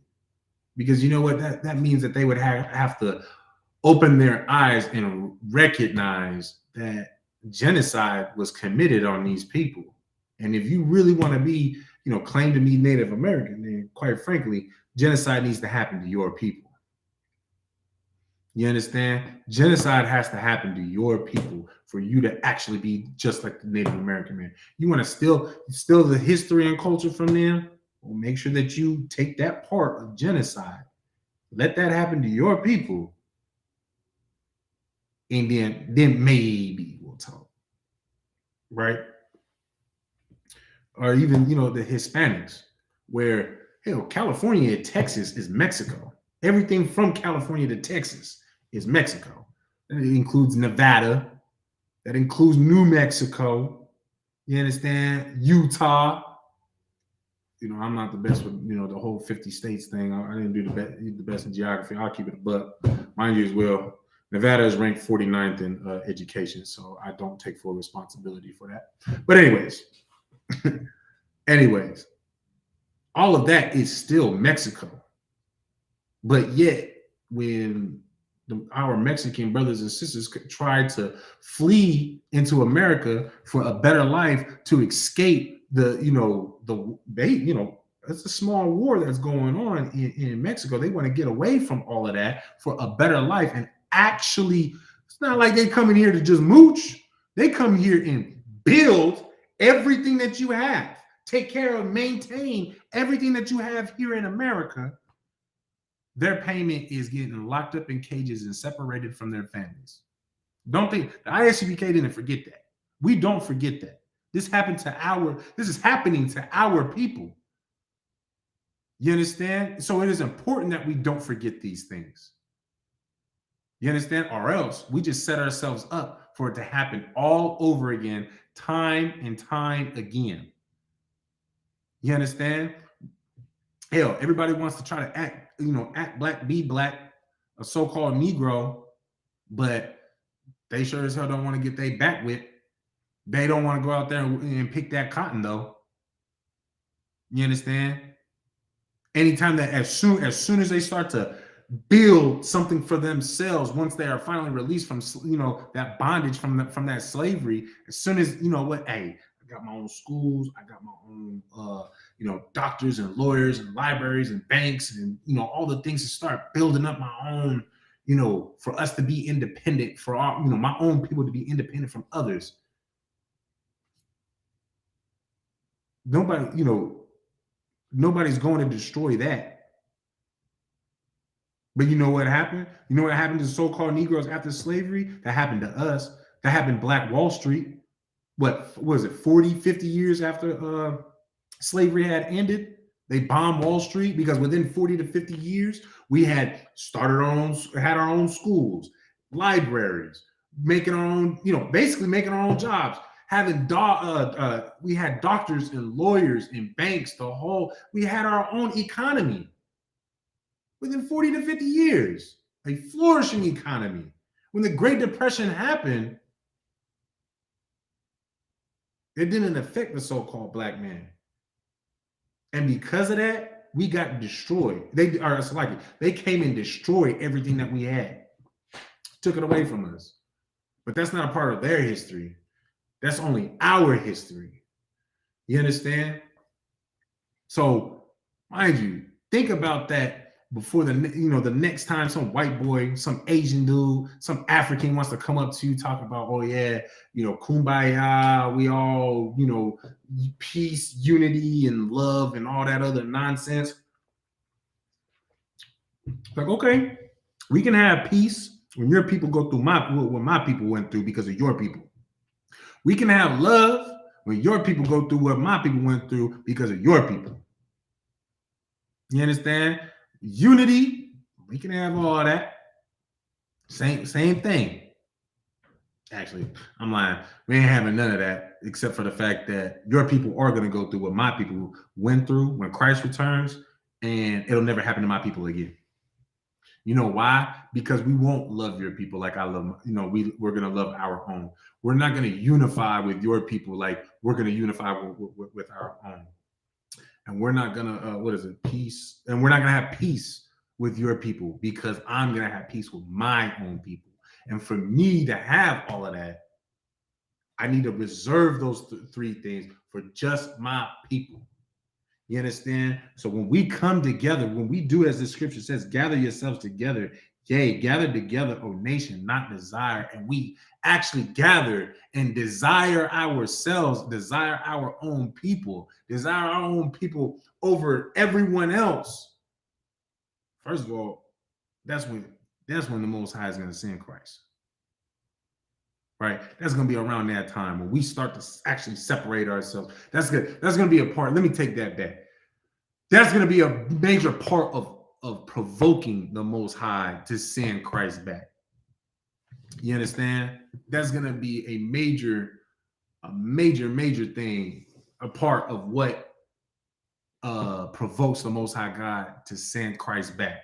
Because you know what? That means that they would have to open their eyes and recognize that genocide was committed on these people. And if you really want to be, claim to be Native American, then quite frankly, genocide needs to happen to your people. You understand? Genocide has to happen to your people for you to actually be just like the Native American man. You want to steal the history and culture from them? Well, make sure that you take that part of genocide. Let that happen to your people. And then maybe we'll talk. Right? Or even, the Hispanics, where California to Texas is Mexico. Everything from California to Texas is Mexico. That includes Nevada. That includes New Mexico. You understand? Utah. I'm not the best with, the whole 50 states thing. I didn't do the best in geography. I'll keep it a buck. Mind you as well, Nevada is ranked 49th in education, so I don't take full responsibility for that. But anyways, all of that is still Mexico. But yet, when our Mexican brothers and sisters tried to flee into America for a better life to escape it's a small war that's going on in Mexico. They want to get away from all of that for a better life. And actually, it's not like they come in here to just mooch. They come here and build everything that you have. Take care of, maintain everything that you have here in America. Their payment is getting locked up in cages and separated from their families. Don't think the ISUPK didn't forget that. We don't forget that. This is happening to our people. You understand? So it is important that we don't forget these things. You understand? Or else we just set ourselves up for it to happen all over again, time and time again. You understand? Hell, everybody wants to try to act black, be black, a so-called Negro, but they sure as hell don't want to get their back whipped. They don't want to go out there and pick that cotton, though. You understand? Anytime that as soon as they start to build something for themselves, once they are finally released from that bondage from that slavery, as soon as hey, I got my own schools, I got my own doctors and lawyers and libraries and banks and all the things to start building up my own, for us to be independent, for our my own people to be independent from others. Nobody's going to destroy that. But you know what happened? You know what happened to so-called Negroes after slavery? That happened to us. That happened Black Wall Street. What was it, 40, 50 years after slavery had ended? They bombed Wall Street because within 40 to 50 years, we had had our own schools, libraries, making our own, basically making our own jobs. We had doctors and lawyers and banks, we had our own economy within 40 to 50 years, a flourishing economy. When the Great Depression happened, it didn't affect the so-called black man. And because of that, we got destroyed. They came and destroyed everything that we had, took it away from us. But that's not a part of their history. That's only our history. You understand? So, mind you, think about that before the next time some white boy, some Asian dude, some African wants to come up to you, talk about, oh yeah, kumbaya, we all, peace, unity, and love, and all that other nonsense. Like, okay, we can have peace when your people go through what my people went through because of your people. We can have love when your people go through what my people went through because of your people. You understand? Unity, we can have all that. Same thing. Actually, I'm lying. We ain't having none of that except for the fact that your people are going to go through what my people went through when Christ returns, and it'll never happen to my people again. You know why? Because we won't love your people like I love, we're going to love our own. We're not going to unify with your people like we're going to unify with our own. And we're not going to, peace. And we're not going to have peace with your people because I'm going to have peace with my own people. And for me to have all of that, I need to reserve those three things for just my people. You understand? So when we come together, when we do as the scripture says, gather yourselves together, yea, gather together, O nation, not desire. And we actually gather and desire ourselves, desire our own people over everyone else. First of all, that's when the Most High is going to send Christ. Right? That's going to be around that time when we start to actually separate ourselves. That's good. That's going to be a part. Let me take that back. That's going to be a major part of provoking the Most High to send Christ back. You understand? That's going to be a major thing, a part of what provokes the Most High God to send Christ back.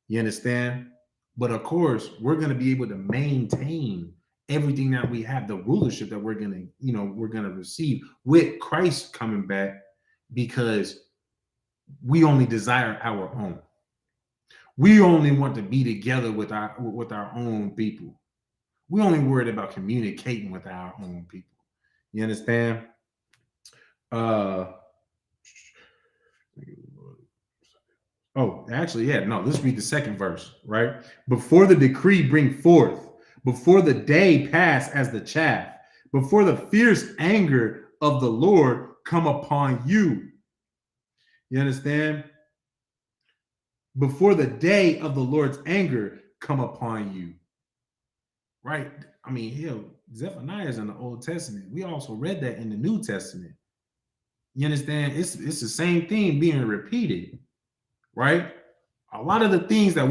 You understand? But of course, we're going to be able to maintain everything that we have, the rulership that we're going to receive with Christ coming back, because we only desire our own. We only want to be together with our own people. We only worried about communicating with our own people. You understand? Let's read the second verse, right? Before the decree bring forth, before the day pass as the chaff, before the fierce anger of the Lord come upon you. You understand? Before the day of the Lord's anger come upon you. Right? I mean, Zephaniah is in the Old Testament. We also read that in the New Testament. You understand? It's the same thing being repeated, right? A lot of the things that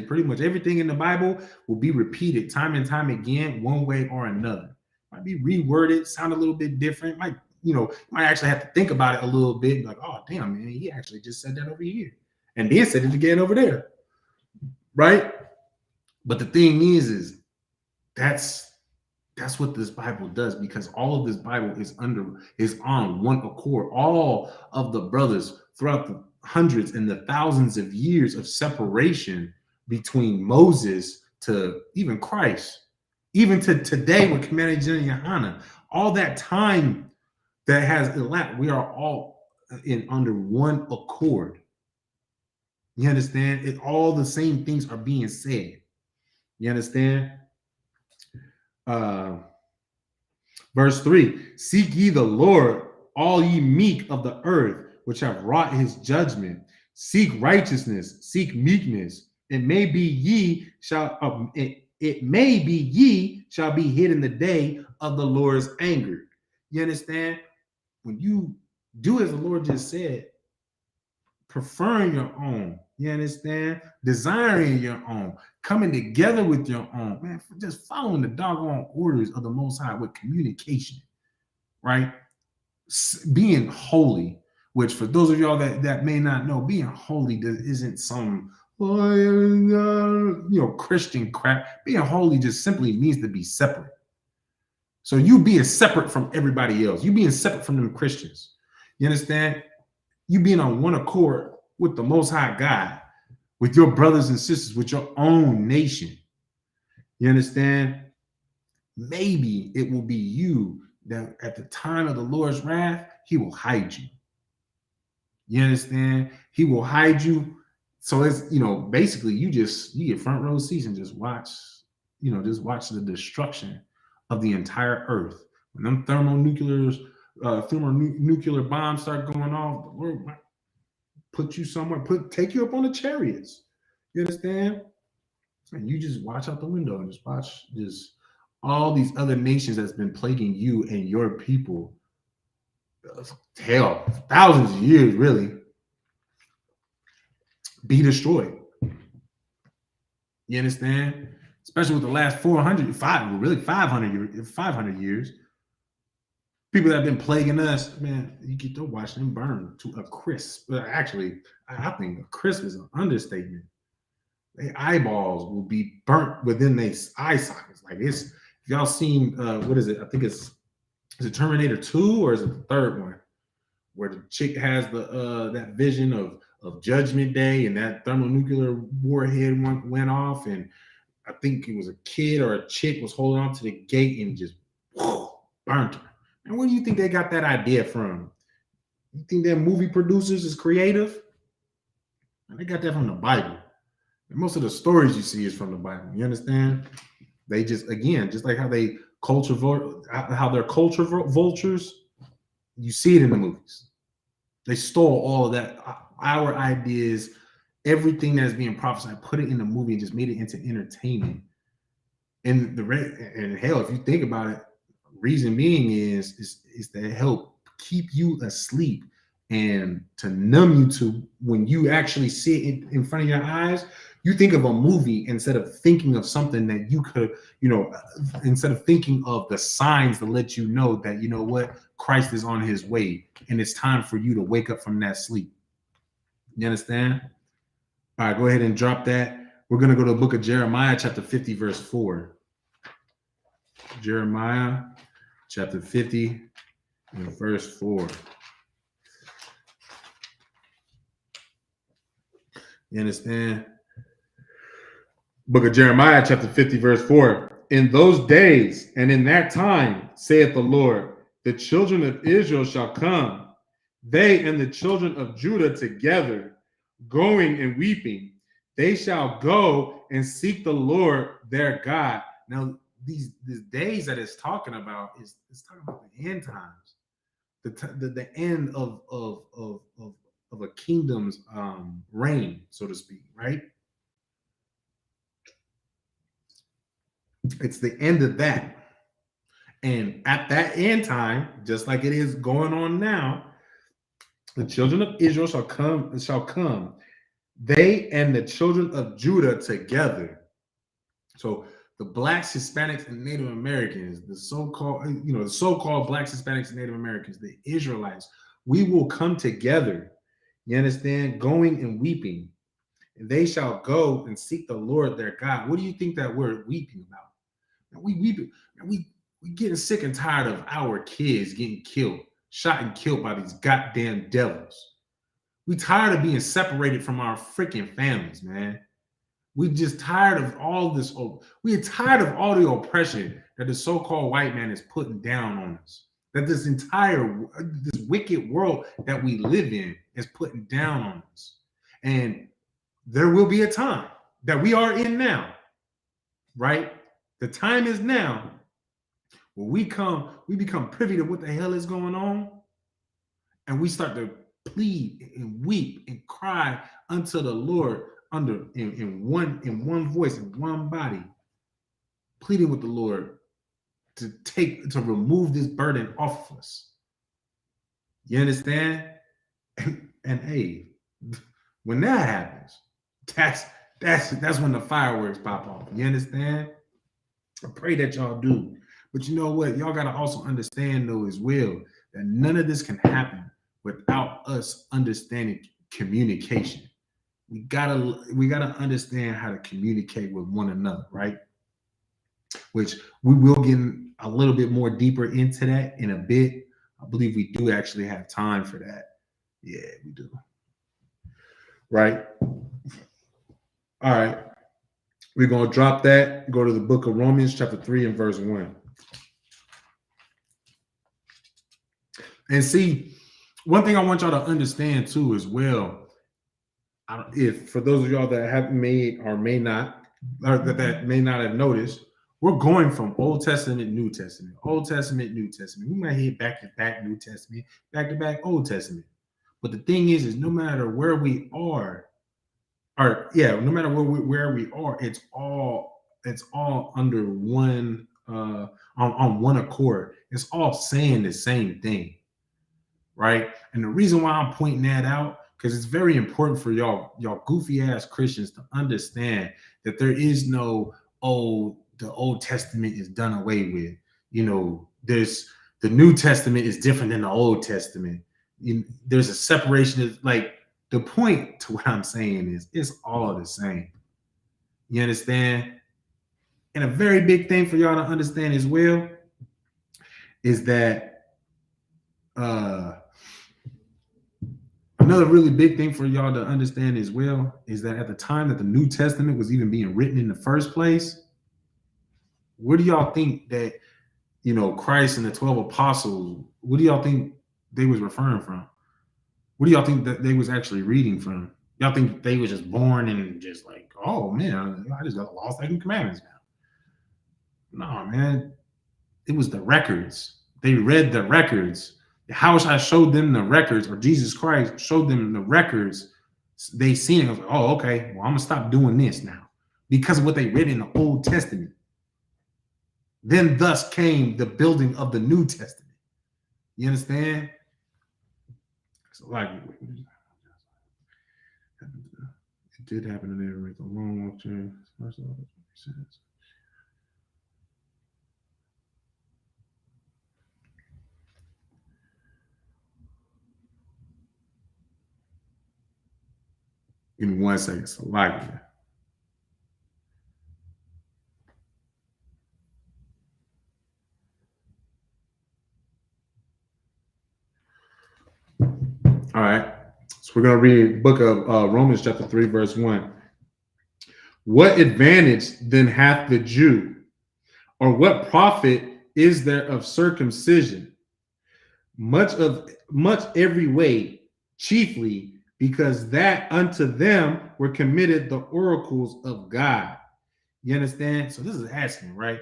pretty much everything in the Bible will be repeated time and time again, one way or another. Might be reworded, sound a little bit different. Might actually have to think about it a little bit. Like, oh, damn, man, he actually just said that over here. And then said it again over there. Right? But the thing is that's what this Bible does, because all of this Bible is on one accord. All of the brothers throughout the hundreds and the thousands of years of separation between Moses to even Christ, even to today with Commanded and Yohana, all that time that has elapsed, we are all under one accord. You understand? All the same things are being said. You understand? Verse 3, seek ye the Lord, all ye meek of the earth, which have wrought his judgment. Seek righteousness, seek meekness. It may be ye shall be hid in the day of the Lord's anger. You understand? When you do as the Lord just said, preferring your own, you understand? Desiring your own, coming together with your own, man, just following the doggone orders of the Most High with communication, right? Being holy, which for those of y'all that may not know, being holy isn't some Christian crap. Being holy just simply means to be separate. So you being separate from everybody else, you being separate from them Christians, you understand? You being on one accord with the Most High God, with your brothers and sisters, with your own nation. You understand? Maybe it will be you that at the time of the Lord's wrath, he will hide you. You understand? He will hide you. So it's, basically you get front row seats and just watch the destruction of the entire earth. When them thermonuclear bombs start going off, the Lord might put you somewhere, take you up on the chariots. You understand? And you just watch out the window and just watch all these other nations that's been plaguing you and your people. Hell, thousands of years, really, be destroyed. You understand? Especially with the last 500 years. People that have been plaguing us, man, you get to watch them burn to a crisp. Actually, I think a crisp is an understatement. Their eyeballs will be burnt within their eye sockets. Like it's, if y'all seen, what is it? I think is it Terminator 2 or is it the third one? where the chick has the that vision of Judgment Day, and that thermonuclear warhead went off, and I think it was a kid or a chick was holding on to the gate and just burnt her. And where do you think they got that idea from? You think that movie producers is creative? And they got that from the Bible. And most of the stories you see is from the Bible. You understand? They just, again, just like how they how they're culture vultures, you see it in the movies. They stole all of that, our ideas, everything that's being prophesied, put it in the movie and just made it into entertainment. And and hell, if you think about it, reason being is to help keep you asleep and to numb you to when you actually see it in front of your eyes. You think of a movie instead of thinking of something that you could, instead of thinking of the signs to let you know that, you know what, Christ is on his way and it's time for you to wake up from that sleep. You understand? All right, go ahead and drop that. We're going to go to the book of Jeremiah, chapter 50, verse 4. Jeremiah, chapter 50, and verse 4. You understand? Book of Jeremiah, chapter 50, verse 4. In those days and in that time, saith the Lord, the children of Israel shall come, they and the children of Judah together, going and weeping. They shall go and seek the Lord their God. Now, these days that it's talking about is talking about the end times, the end of a kingdom's reign, so to speak, right? It's the end of that. And at that end time, just like it is going on now, the children of Israel shall come, they and the children of Judah together. So the blacks, Hispanics, and Native Americans, the so-called blacks, Hispanics, and Native Americans, the Israelites, we will come together. You understand? Going and weeping. And they shall go and seek the Lord their God. What do you think that we're weeping about? We getting sick and tired of our kids getting killed, shot and killed by these goddamn devils. We tired of being separated from our freaking families, man. We just tired of all this. We're tired of all the oppression that the so-called white man is putting down on us. That this wicked world that we live in is putting down on us. And there will be a time that we are in now, right? The time is now where we become privy to what the hell is going on, and we start to plead and weep and cry unto the Lord in one voice, in one body, pleading with the Lord to remove this burden off of us. You understand? And hey, when that happens, that's when the fireworks pop off. You understand? I pray that y'all do. But you know what? Y'all got to also understand, though, as well, that none of this can happen without us understanding communication. We gotta understand how to communicate with one another, right? Which we will get a little bit more deeper into that in a bit. I believe we do actually have time for that. Yeah, we do. Right? All right. We're going to drop that, go to the book of Romans, chapter 3 and verse 1. And see, one thing I want y'all to understand too as well, if for those of y'all that have made or may not, or that may not have noticed, we're going from Old Testament, New Testament, Old Testament, New Testament. We might hit back to back New Testament, back to back Old Testament. But the thing is no matter where we are, no matter where we are, it's all under one on one accord. It's all saying the same thing, right? And the reason why I'm pointing that out, because it's very important for y'all goofy ass Christians to understand that there is no the Old Testament is done away with. There's the New Testament is different than the Old Testament. There's a separation of the point to what I'm saying is it's all the same. You understand? And a very big thing for y'all to understand as well is that Another really big thing for y'all to understand as well is that at the time that the New Testament was even being written in the first place, where do y'all think that, Christ and the 12 apostles, what do y'all think they was referring from? What do y'all think that they was actually reading from? Y'all think they was just born and just like, oh man, I just got the law, statutes, and commandments now? No, man. It was the records. They read the records. How I showed them the records, or Jesus Christ showed them the records. They seen it. I was like, oh, okay. Well, I'm gonna stop doing this now because of what they read in the Old Testament. Then thus came the building of the New Testament. You understand? So like it did happen in there, right? The long walk change. Give me 1 second. So like all right. So we're going to read the book of Romans chapter 3, verse 1. What advantage then hath the Jew, or what profit is there of circumcision? Much every way, chiefly because that unto them were committed the oracles of God. You understand? So this is asking, right?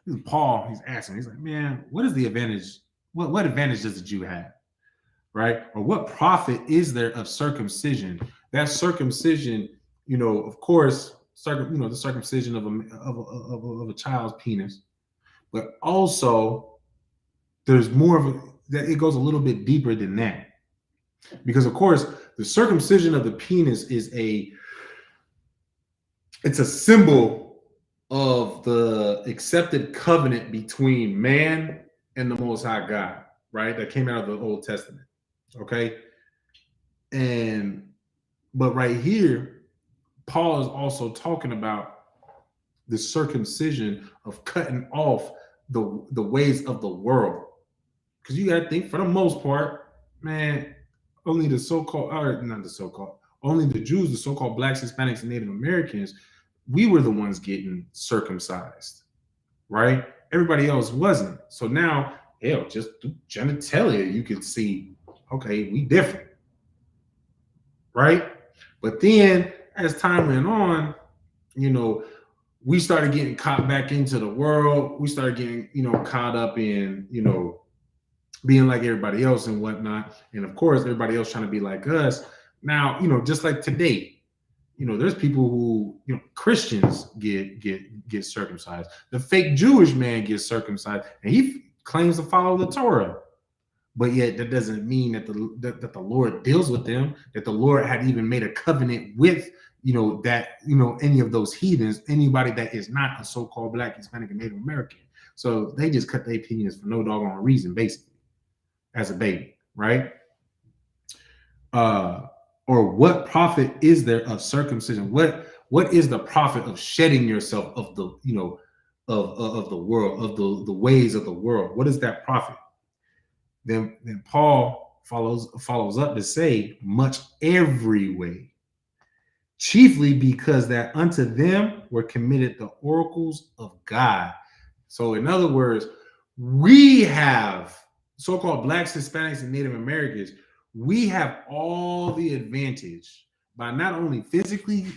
This is Paul. He's asking. He's like, man, what is the advantage? What advantage does the Jew have? Right? Or what profit is there of circumcision? That circumcision, of course, the circumcision of a child's penis, but also there's more of that. It goes a little bit deeper than that, because of course the circumcision of the penis it's a symbol of the accepted covenant between man and the Most High God, right? That came out of the Old Testament. Okay. But right here, Paul is also talking about the circumcision of cutting off the ways of the world. Because you got to think, for the most part, man, only the so-called, or not the so-called, only the Jews, the so-called blacks, Hispanics, and Native Americans, we were the ones getting circumcised, right? Everybody else wasn't. So now, hell, just through genitalia, you could see, okay, we different, right? But then as time went on, we started getting caught back into the world. We started getting, caught up in, being like everybody else and whatnot. And of course, everybody else trying to be like us. Now, just like today, there's people who, Christians get circumcised. The fake Jewish man gets circumcised, and he claims to follow the Torah. But yet that doesn't mean that the Lord deals with them, that the Lord had even made a covenant with, any of those heathens, anybody that is not a so-called black, Hispanic, and Native American. So they just cut their penis for no doggone reason, basically, as a baby, right? Or what profit is there of circumcision? What is the profit of shedding yourself of the, of the world, of the ways of the world? What is that profit? Then Paul follows up to say, much every way, chiefly because that unto them were committed the oracles of God. So in other words, we have so-called blacks, Hispanics, and Native Americans, we have all the advantage by not only physically,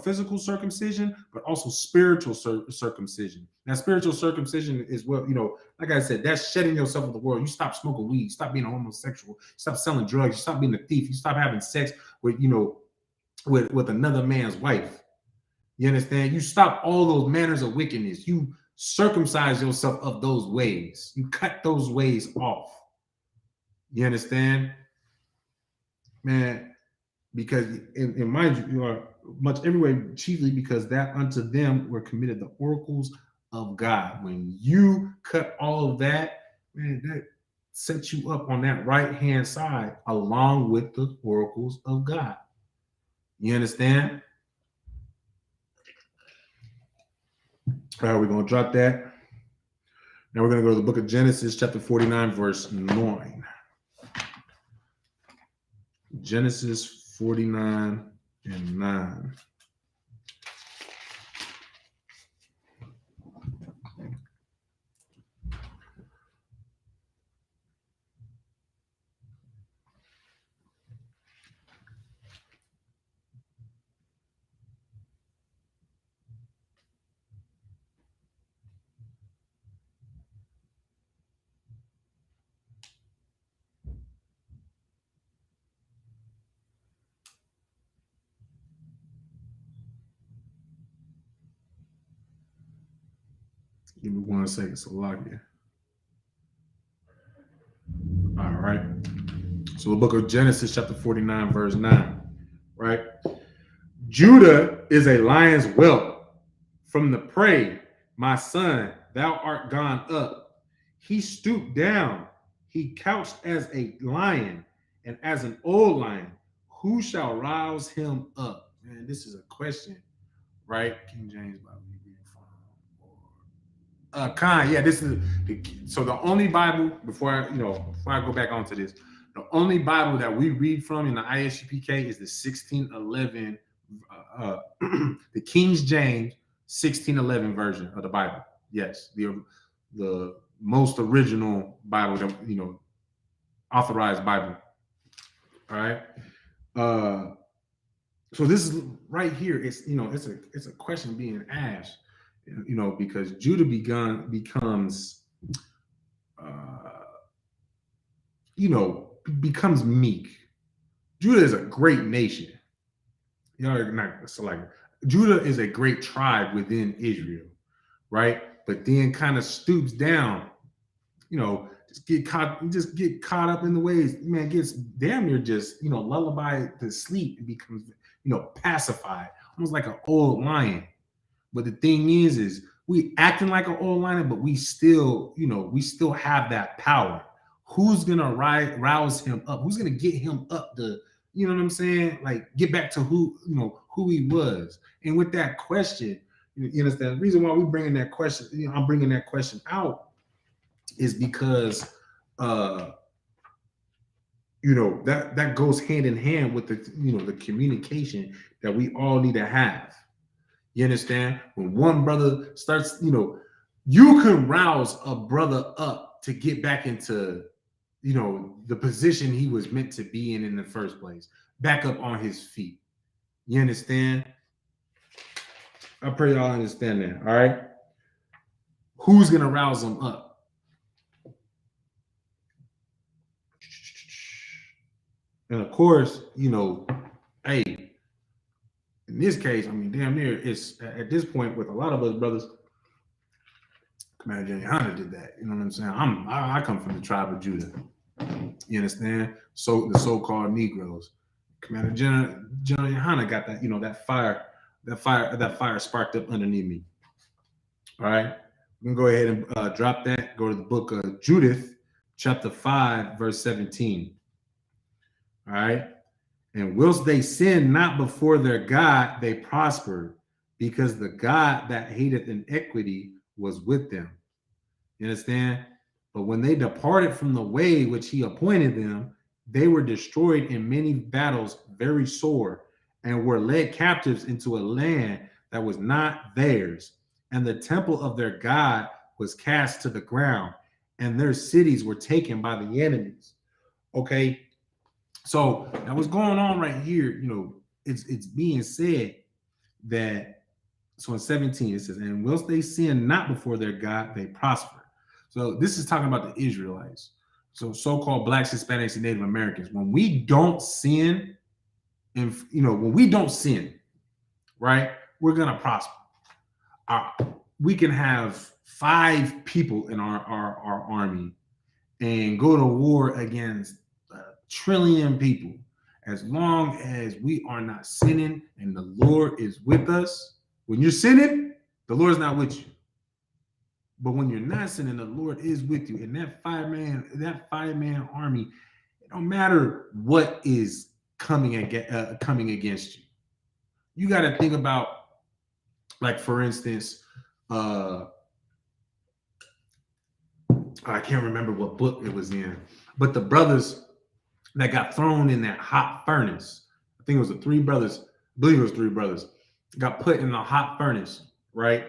physical circumcision, but also spiritual circumcision. Now, spiritual circumcision is what, like I said, that's shedding yourself of the world. You stop smoking weed, you stop being a homosexual, you stop selling drugs, you stop being a thief, you stop having sex with, with another man's wife. You understand? You stop all those manners of wickedness. You circumcise yourself of those ways. You cut those ways off. You understand? Man, because in mind you are much everywhere, chiefly because that unto them were committed the oracles of God. When you cut all of that, man, that sets you up on that right hand side along with the oracles of God. You understand? All right, we're going to drop that. Now we're going to go to the book of Genesis, chapter 49, verse 9. Genesis 49 and 9. Give me 1 second, so log in. All right. So the book of Genesis, chapter 49, verse 9. Right? Judah is a lion's whelp. From the prey, my son, thou art gone up. He stooped down. He couched as a lion and as an old lion. Who shall rouse him up? Man, this is a question, right? King James Bible. Khan, yeah, this is so the only Bible before I go back onto this, the only Bible that we read from in the ISUPK is the 1611, the King James 1611 version of the Bible. Yes, the most original Bible that authorized Bible. All right. So this is right here. It's a question being asked. Because Judah becomes meek. Judah is a great nation. Judah is a great tribe within Israel, right? But then kind of stoops down, just get caught up in the ways, man, gets damn near just, lullaby to sleep and becomes, pacified, almost like an old lion. But the thing is we acting like an old lion, but we still have that power. Who's gonna rouse him up? Who's gonna get him up to, you know what I'm saying? Like get back to who he was. And with that question, you understand the reason why we bringing that question, I'm bringing that question out is because that goes hand in hand with the communication that we all need to have. You understand? When one brother starts, you can rouse a brother up to get back into, the position he was meant to be in the first place, back up on his feet. You understand? I pray y'all understand that. All right. Who's going to rouse him up? And of course, hey, in this case, I mean, damn near it's at this point with a lot of us brothers. Commander General did that. You know what I'm saying? I come from the tribe of Judah. You understand? So the so-called Negroes. Commander General Yohana got that. That fire sparked up underneath me. All right, we're gonna go ahead and drop that. Go to the book of Judith, chapter 5, verse 17. All right. And whilst they sinned not before their God, they prospered, because the God that hateth iniquity was with them. You understand? But when they departed from the way which he appointed them, they were destroyed in many battles very sore, and were led captives into a land that was not theirs. And the temple of their God was cast to the ground, and their cities were taken by the enemies. Okay. So now what's going on right here, it's being said that, so in 17, it says, and whilst they sin not before their God, they prosper. So this is talking about the Israelites. So so-called Blacks, Hispanics, and Native Americans. When we don't sin, and when we don't sin, right, we're gonna prosper. We can have 5 people in our army and go to war against 1 trillion people. As long as we are not sinning and the Lord is with us. When you're sinning, the Lord's not with you. But when you're not sinning, the Lord is with you. And that five-man army, it don't matter what is coming against you. You got to think about, like, for instance, I can't remember what book it was in, but the brothers that got thrown in that hot furnace. I think it was the three brothers. I believe it was three brothers. Got put in the hot furnace, right?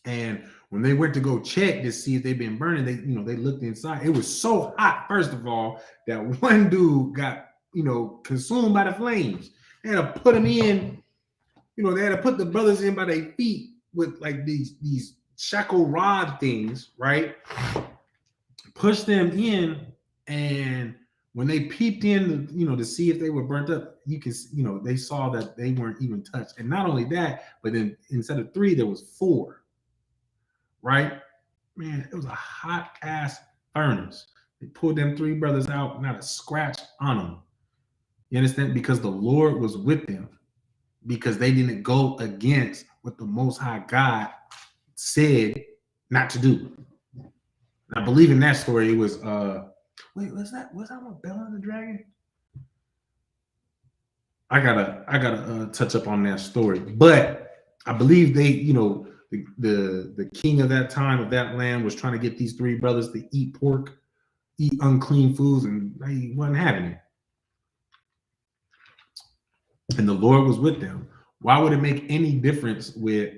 And when they went to go check to see if they've been burning, they looked inside. It was so hot, first of all, that one dude got consumed by the flames. They had to put him in. They had to put the brothers in by their feet with like these shackle rod things, right? Push them in, and when they peeped in, to see if they were burnt up, they saw that they weren't even touched. And not only that, but then instead of 3, there was 4. Right? Man, it was a hot ass furnace. They pulled them 3 brothers out, not a scratch on them. You understand? Because the Lord was with them. Because they didn't go against what the Most High God said not to do. And I believe in that story, it was was that what Bella the Dragon? I gotta touch up on that story. But I believe they, the king of that time, of that land, was trying to get these 3 brothers to eat pork, eat unclean foods, and they wasn't having it. And the Lord was with them. Why would it make any difference with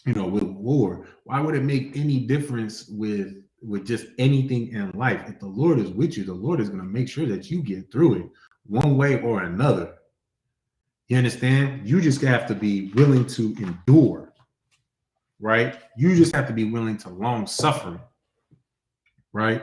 war? Why would it make any difference with just anything in life? If the Lord is with you, the Lord is going to make sure that you get through it one way or another. You understand? You just have to be willing to endure, right? You just have to be willing to long suffer, right?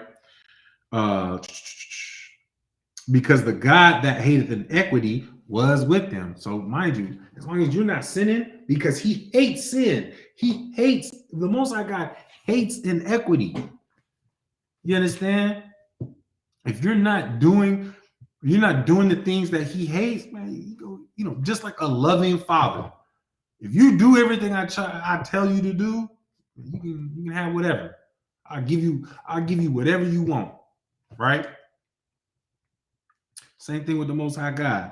Because the God that hateth iniquity was with them. So mind you, as long as you're not sinning, because he hates sin. He hates, the Most High God hates inequity. You understand? If you're not doing the things that he hates, man, you go, just like a loving father. If you do everything I tell you to do, you can have whatever. I'll give you whatever you want, right? Same thing with the Most High God.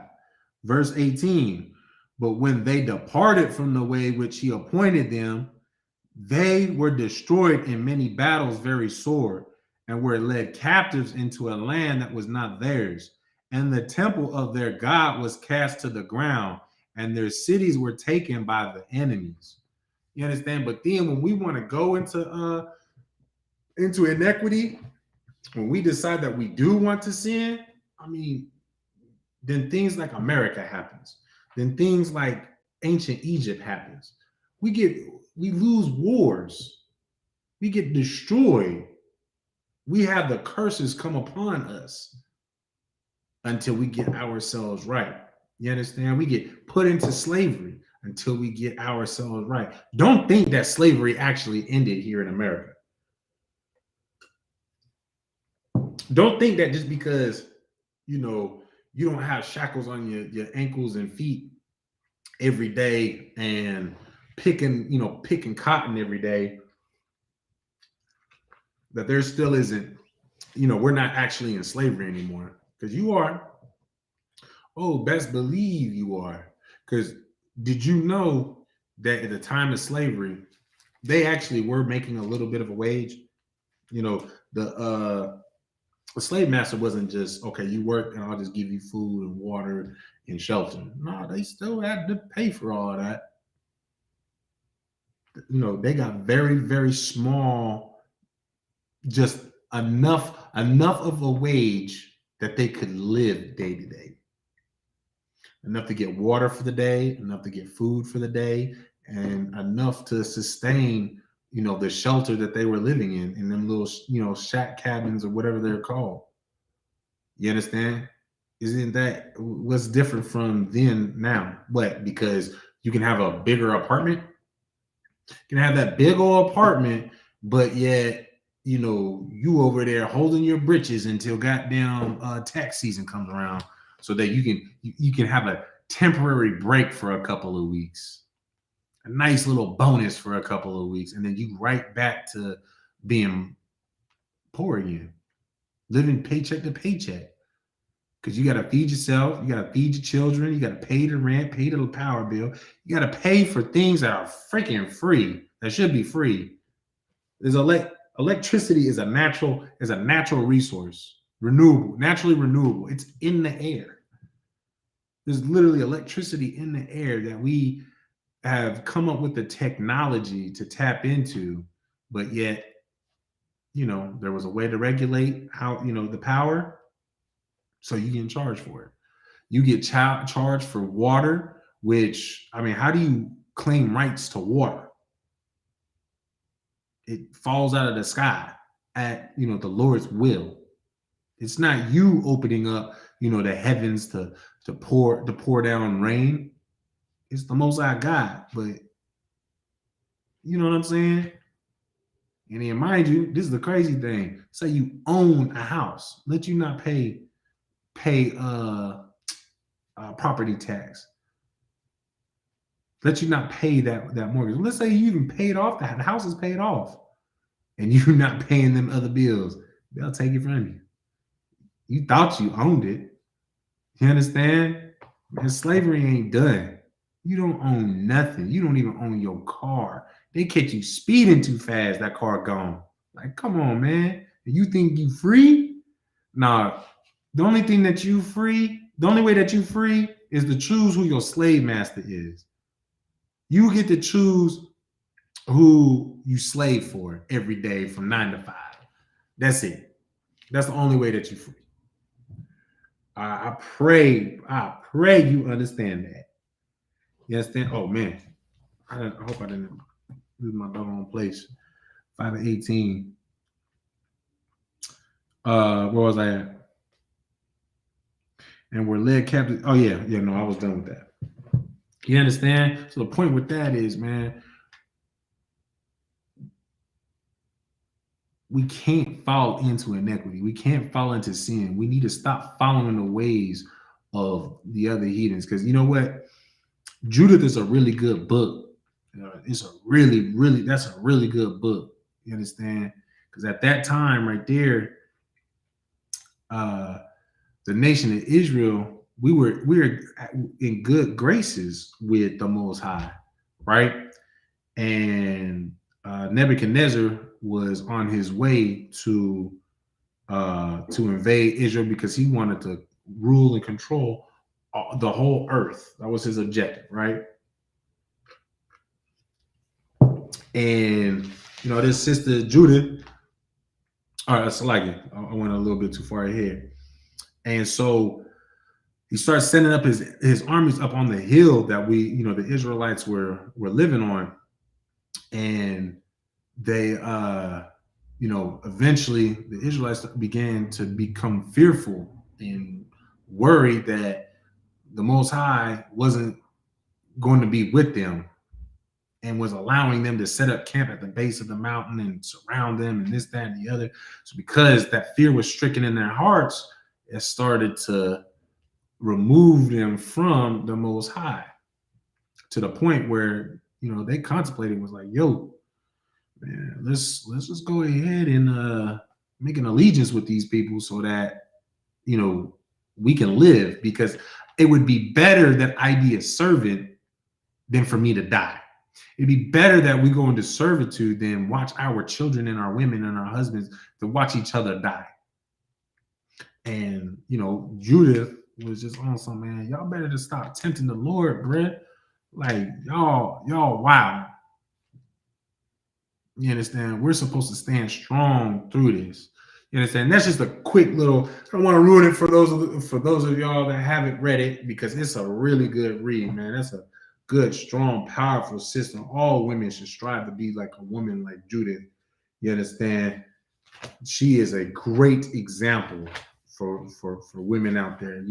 Verse 18, but when they departed from the way which he appointed them, they were destroyed in many battles very sore, and were led captives into a land that was not theirs. And the temple of their God was cast to the ground, and their cities were taken by the enemies. You understand? But then when we want to go into inequity, when we decide that we do want to sin, then things like America happens. Then things like ancient Egypt happens. We lose wars. We get destroyed. We have the curses come upon us until we get ourselves right. You understand? We get put into slavery until we get ourselves right. Don't think that slavery actually ended here in America. Don't think that just because, you don't have shackles on your ankles and feet every day and picking cotton every day, that there still isn't, we're not actually in slavery anymore. Because you are. Oh, best believe you are. Because did you know that at the time of slavery, they actually were making a little bit of a wage? The slave master wasn't just, okay, you work and I'll just give you food and water and shelter. No, they still had to pay for all that. They got very, very small, just enough of a wage that they could live day to day. Enough to get water for the day, enough to get food for the day, and enough to sustain, the shelter that they were living in them little, shack cabins or whatever they're called. You understand? Isn't that what's different from then now? What? Because you can have a bigger apartment. You can have that big old apartment, but yet, you over there holding your britches until goddamn tax season comes around, so that you can have a temporary break for a couple of weeks. A nice little bonus for a couple of weeks, and then you right back to being poor again, living paycheck to paycheck. Because you got to feed yourself, you got to feed your children, you got to pay the rent, pay the power bill, you got to pay for things that are freaking free, that should be free. Electricity is a natural resource. renewable, naturally renewable. It's in the air. There's literally electricity in the air that we have come up with the technology to tap into, but yet, there was a way to regulate how, the power. So you get charged for it. You get charged for water, which, I mean, how do you claim rights to water? It falls out of the sky at, the Lord's will. It's not you opening up, the heavens to pour down rain. It's the Most High God. But you know what I'm saying? And then, mind you, this is the crazy thing. Say you own a house, let you not pay property tax. Let you not pay that mortgage. Let's say you even paid off the house is paid off, and you're not paying them other bills. They'll take it from you. You thought you owned it. You understand? And slavery ain't done. You don't own nothing. You don't even own your car. They catch you speeding too fast, that car gone. Like, come on, man. You think you free? Nah. The only way that you free is to choose who your slave master is. You get to choose who you slave for every day from 9 to 5. That's it. That's the only way that you're free. I pray you understand that. You understand? Oh man, I hope I didn't lose my doggone place. 5:18. Where was I at? And we're led captive. Oh yeah, no, I was done with that. You understand? So the point with that is, man, we can't fall into inequity. We can't fall into sin. We need to stop following the ways of the other heathens. Because you know what? Judith is a really good book. It's a that's a really good book. You understand? Because at that time right there, the nation of Israel, we were in good graces with the Most High, right? And Nebuchadnezzar was on his way to invade Israel because he wanted to rule and control the whole earth. That was his objective, right? And this sister Judith. All right, so I went a little bit too far ahead. And so he starts sending up his armies up on the hill that the Israelites were living on. And they, eventually the Israelites began to become fearful and worried that the Most High wasn't going to be with them and was allowing them to set up camp at the base of the mountain and surround them and this, that, and the other. So because that fear was stricken in their hearts, it started to remove them from the Most High to the point where, they contemplated, was like, yo, man, let's just go ahead and make an allegiance with these people so that, we can live, because it would be better that I be a servant than for me to die. It'd be better that we go into servitude than watch our children and our women and our husbands to watch each other die. And, Judith was just on some, man, y'all better just stop tempting the Lord, bruh. Like, y'all, wow. You understand? We're supposed to stand strong through this. You understand? That's just a quick little, I don't want to ruin it for those of y'all that haven't read it, because it's a really good read, man. That's a good, strong, powerful system. All women should strive to be like a woman like Judith. You understand? She is a great example for women out there.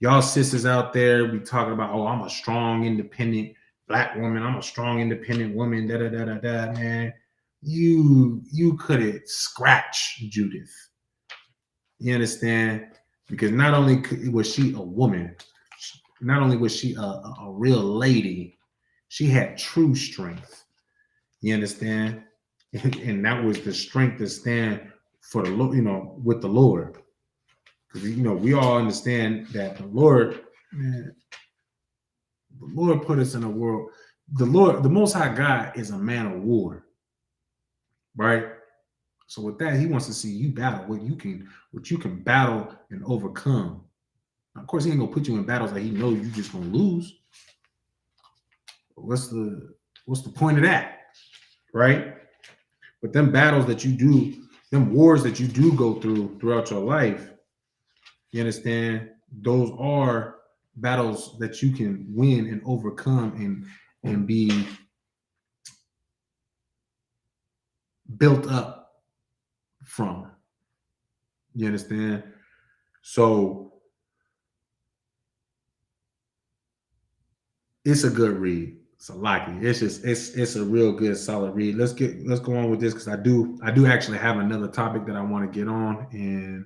Y'all sisters out there be talking about, oh, I'm a strong, independent Black woman. I'm a strong, independent woman. Da da da da da. Man, you couldn't scratch Judith. You understand? Because not only was she a woman, not only was she a real lady, she had true strength. You understand? And that was the strength to stand for the Lord, with the Lord. Because we all understand that the Lord, man, the Lord put us in a world. The Most High God is a man of war, right? So with that, he wants to see you battle what you can battle and overcome. Now, of course, he ain't gonna put you in battles that he knows you just gonna lose. What's the point of that, right? But them battles that you do, them wars that you do go throughout your life, you understand? Those are battles that you can win and overcome and be built up from. You understand? So it's a good read. It's a lucky. It's a real good solid read. Let's go on with this because I do actually have another topic that I want to get on, and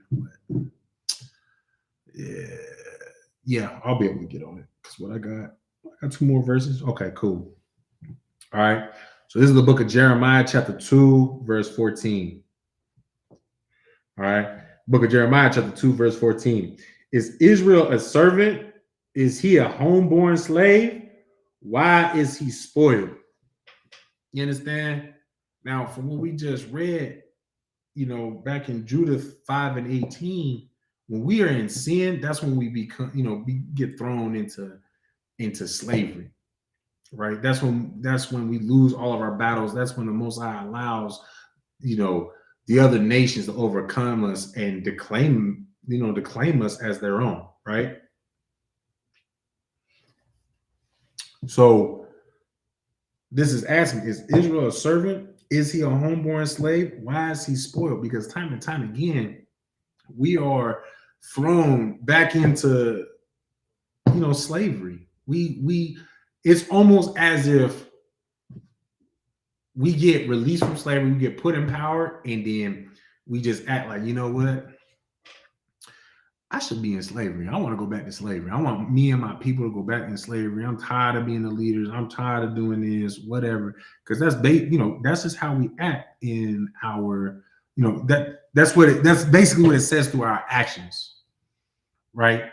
yeah, I'll be able to get on it because I got 2 more verses. Okay, cool. All right. So this is the book of Jeremiah, chapter 2, verse 14. All right. Book of Jeremiah, chapter 2, verse 14. Is Israel a servant? Is he a homeborn slave? Why is he spoiled? You understand? Now, from what we just read, back in Judah 5 and 18, when we are in sin, that's when we become, we get thrown into slavery, right? That's when we lose all of our battles. That's when the Most High allows, the other nations to overcome us and claim us as their own, right? So this is asking, is Israel a servant? Is he a homeborn slave? Why is he spoiled? Because time and time again, we are thrown back into, slavery. It's almost as if we get released from slavery, we get put in power, and then we just act like, you know what? I should be in slavery. I want to go back to slavery. I want me and my people to go back in slavery. I'm tired of being the leaders. I'm tired of doing this, whatever. Because that's just how we act in our, that's basically what it says through our actions, right?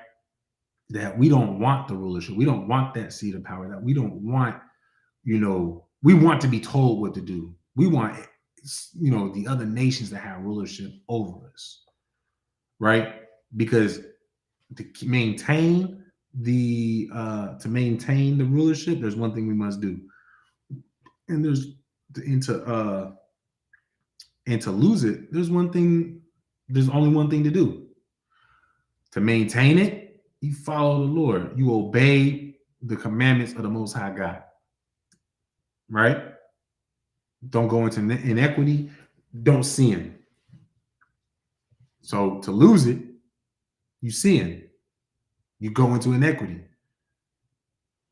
That we don't want the rulership. We don't want that seat of power. That we don't want, we want to be told what to do. We want, the other nations to have rulership over us, right? Because to maintain the rulership, there's one thing we must do, and to lose it, there's only one thing to do. To maintain it, you follow the Lord. You obey the commandments of the Most High God, right? Don't go into inequity. Don't sin. So to lose it, you sin. You go into inequity,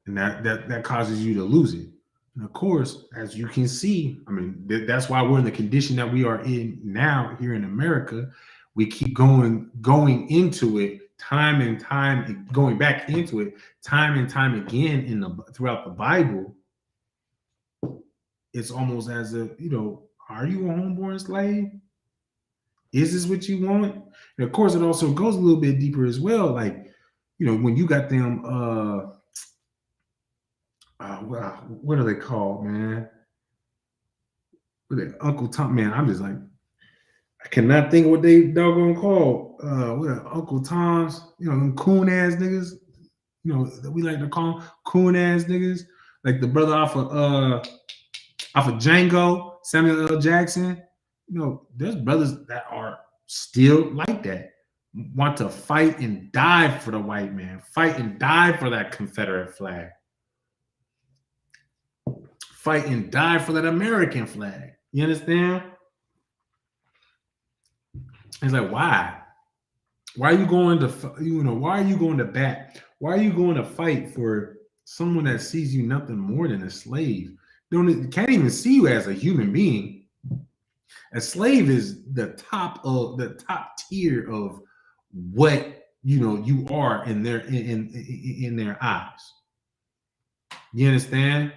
and that causes you to lose it. And of course, as you can see, I mean, that's why we're in the condition that we are in now here in America. We keep going into it time and time, going back into it time and time again throughout the Bible. It's almost as if, are you a homeborn slave? Is this what you want? And of course, it also goes a little bit deeper as well. Like, when you got them, what are they called, man? Uncle Tom, man. I'm just like, I cannot think of what they doggone call. What are Uncle Tom's? Them coon ass niggas. That we like to call them coon ass niggas. Like the brother off of Django, Samuel L. Jackson. There's brothers that are still like that. Want to fight and die for the white man. Fight and die for that Confederate flag. Fight and die for that American flag. You understand? It's like, why? Why are you going to, why are you going to bat? Why are you going to fight for someone that sees you nothing more than a slave? Can't even see you as a human being. A slave is the top tier of what you are in their eyes. You understand?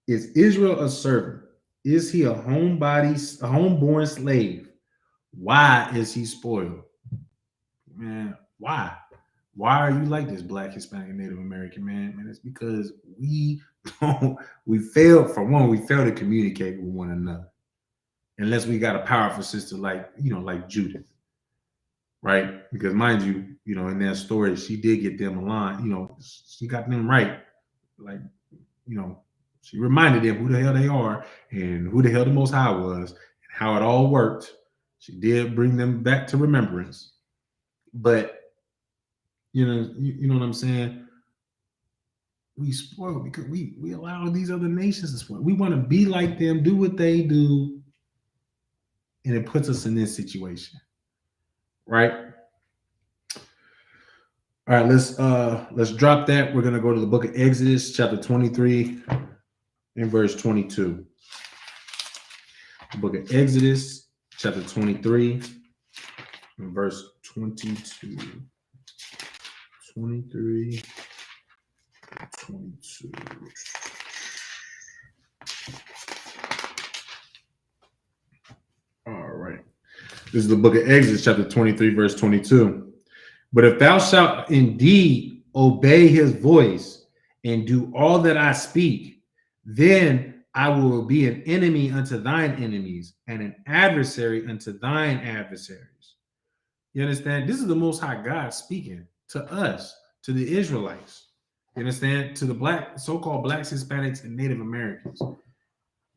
Is Israel a servant? Is he a homeborn slave? Why is he spoiled? Man, why? Why are you like this, Black, Hispanic, and Native American man? Man, it's because we failed to communicate with one another. unless we got a powerful sister like, like Judith, right? Because mind you, in that story, she did get them aligned. She got them right. Like, she reminded them who the hell they are and who the hell the Most High was and how it all worked. She did bring them back to remembrance. But, you know what I'm saying? We spoil because we allow these other nations to spoil. We want to be like them, do what they do, and it puts us in this situation, right? All right, let's drop that. We're gonna go to the book of Exodus, chapter 23, and verse 22. The book of Exodus, chapter 23, and verse 22. 23. 22. All right. This is the book of Exodus, chapter 23, verse 22. But if thou shalt indeed obey his voice and do all that I speak, then I will be an enemy unto thine enemies and an adversary unto thine adversaries. You understand? This is the Most High God speaking to us, to the Israelites. You understand? To the so-called blacks, Hispanics, and Native Americans.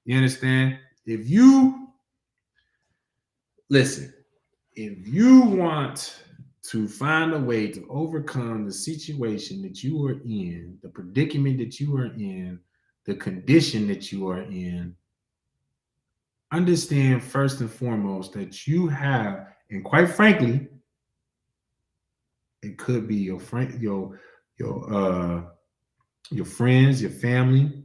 You understand? If you want to find a way to overcome the situation that you are in, the predicament that you are in, the condition that you are in, understand first and foremost that you have, and quite frankly, it could be your friend, your friends, your family,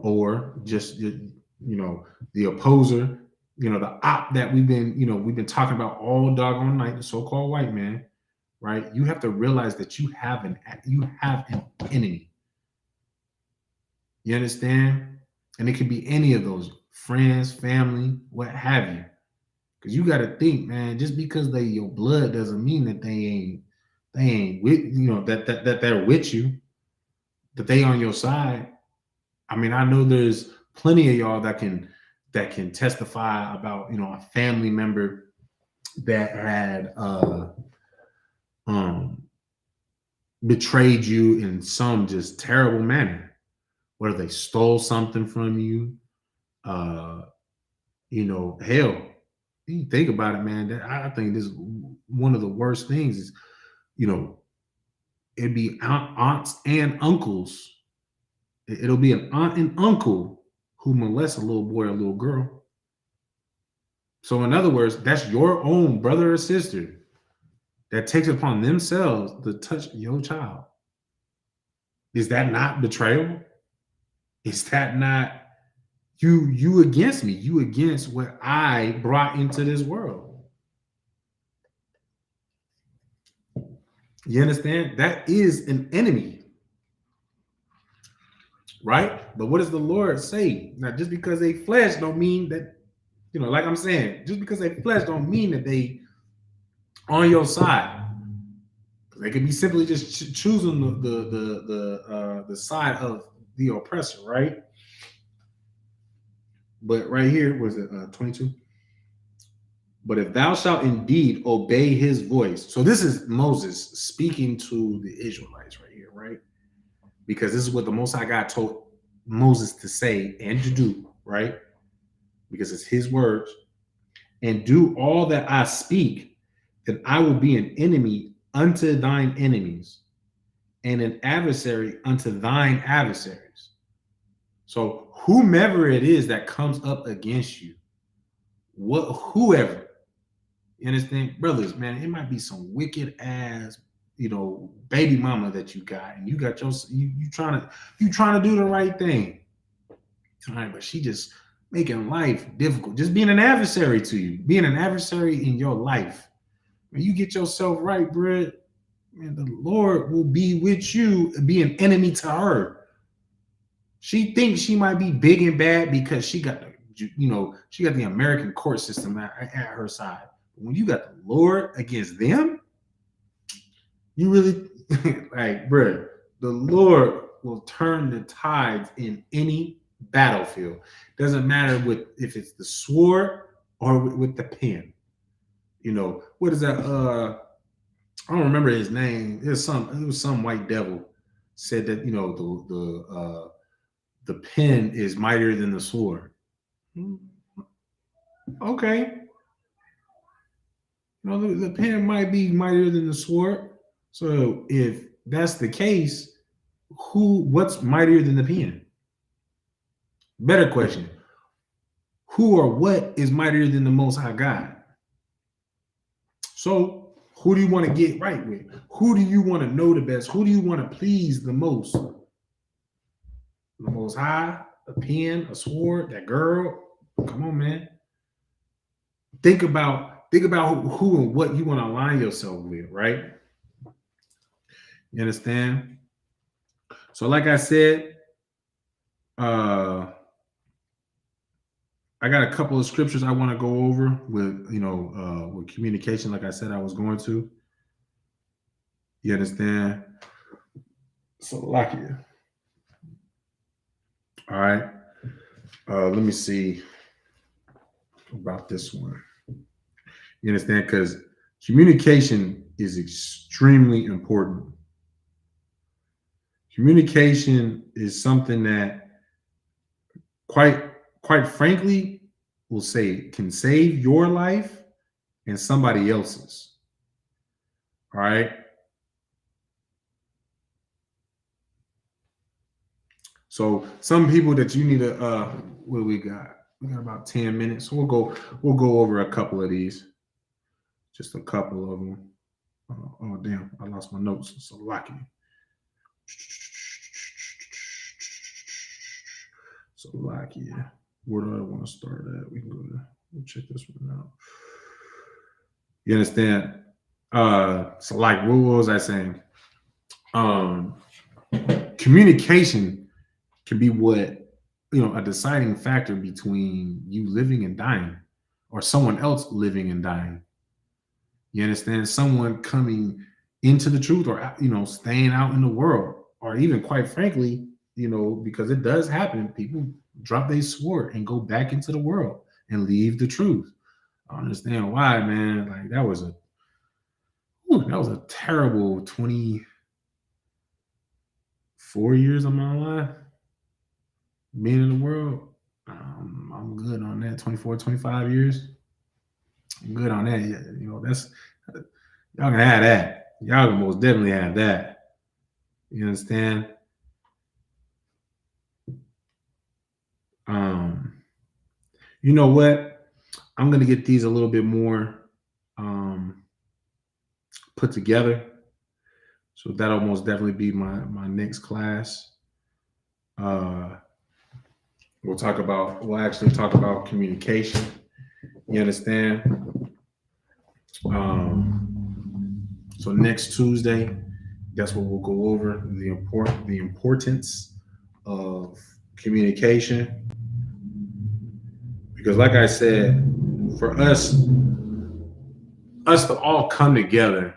or just the opposer, the op that we've been talking about all doggone night, the so-called white man, right? You have to realize that you have an enemy. You understand? And it could be any of those friends, family, what have you. Because you got to think, man, just because they your blood doesn't mean that they ain't with, that they're with you, that they on your side. I mean, I know there's plenty of y'all that can testify about, a family member that had betrayed you in some just terrible manner. Whether they stole something from you, hell, you think about it, man. I think this is one of the worst things is, it'd be aunts and uncles. It'll be an aunt and uncle who molests a little boy or a little girl. So in other words, that's your own brother or sister that takes it upon themselves to touch your child. Is that not betrayal? Is that not you against me? You against what I brought into this world? You understand? That is an enemy. Right? But what does the Lord say? Now, just because they flesh don't mean that, like I'm saying, just because they flesh don't mean that they on your side. They could be simply just choosing the side of the oppressor, right? But right here, was it 22? But if thou shalt indeed obey his voice. So this is Moses speaking to the Israelites right here, right? Because this is what the Most High God told Moses to say and to do, right? Because it's his words. And do all that I speak, then I will be an enemy unto thine enemies and an adversary unto thine adversaries. So whomever it is that comes up against you, whoever, you understand, brothers, man, it might be some wicked ass, baby mama that you got, and you got you trying to do the right thing, right? But she just making life difficult, just being an adversary to you, being an adversary in your life. When you get yourself right, bro, man, the Lord will be with you and be an enemy to her. She thinks she might be big and bad because she got the American court system at her side. But when you got the Lord against them, you really like, bro, the Lord will turn the tides in any battlefield. Doesn't matter if it's the sword or with the pen. You know, what is that? I don't remember his name. It was some white devil said that, you know, the pen is mightier than the sword. Okay. You know, the pen might be mightier than the sword. So if that's the case, what's mightier than the pen? Better question. Who or what is mightier than the Most High God? So who do you want to get right with? Who do you want to know the best? Who do you want to please the most? The Most High, a pen, a sword, that girl? Come on, man. Think about who and what you want to align yourself with, right? You understand? So, like I said, I got a couple of scriptures I want to go over with, you know, with communication. Like I said, I was going to. You understand? So, like it. All right. Let me see about this one. You understand? Because communication is extremely important. Communication is something that quite frankly, will say can save your life and somebody else's. All right. So some people that you need to what do we got? We got about 10 minutes. We'll go over a couple of these. Just a couple of them. Oh damn, I lost my notes. So lucky. So lucky. Where do I want to start at? We can go to, we'll check this one out. You understand? So like, what was I saying? Communication can be what, you know, a deciding factor between you living and dying, or someone else living and dying. You understand? Someone coming into the truth, or, you know, staying out in the world, or even quite frankly, you know, because it does happen, people drop their sword and go back into the world and leave the truth. I understand why, man. Like that was a terrible 24 years of my life being in the world. I'm good on that. 24, 25 years. I'm good on that. Yeah, you know, that's, y'all can have that. Y'all can most definitely have that. You understand? You know what? I'm gonna get these a little bit more put together. So that'll most definitely be my next class. We'll actually talk about communication. You understand? So next Tuesday, that's what we'll go over, the importance of communication. Because like I said, for us to all come together,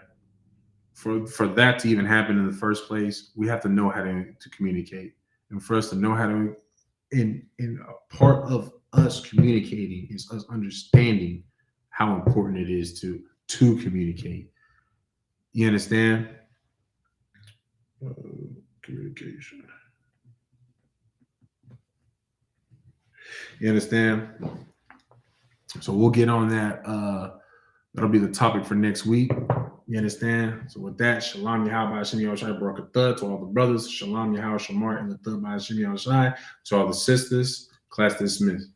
for that to even happen in the first place, we have to know how to communicate. And for us to know how to, in a part of us communicating is us understanding how important it is to communicate. You understand? Communication. You understand? So we'll get on that. That'll be the topic for next week. You understand? So with that, Shalom Yahweh Hashem Yahushai Barakatah to all the brothers. Shalom Yahweh Shamar and the Thud by Hashem Yahushai to all the sisters. Class dismissed.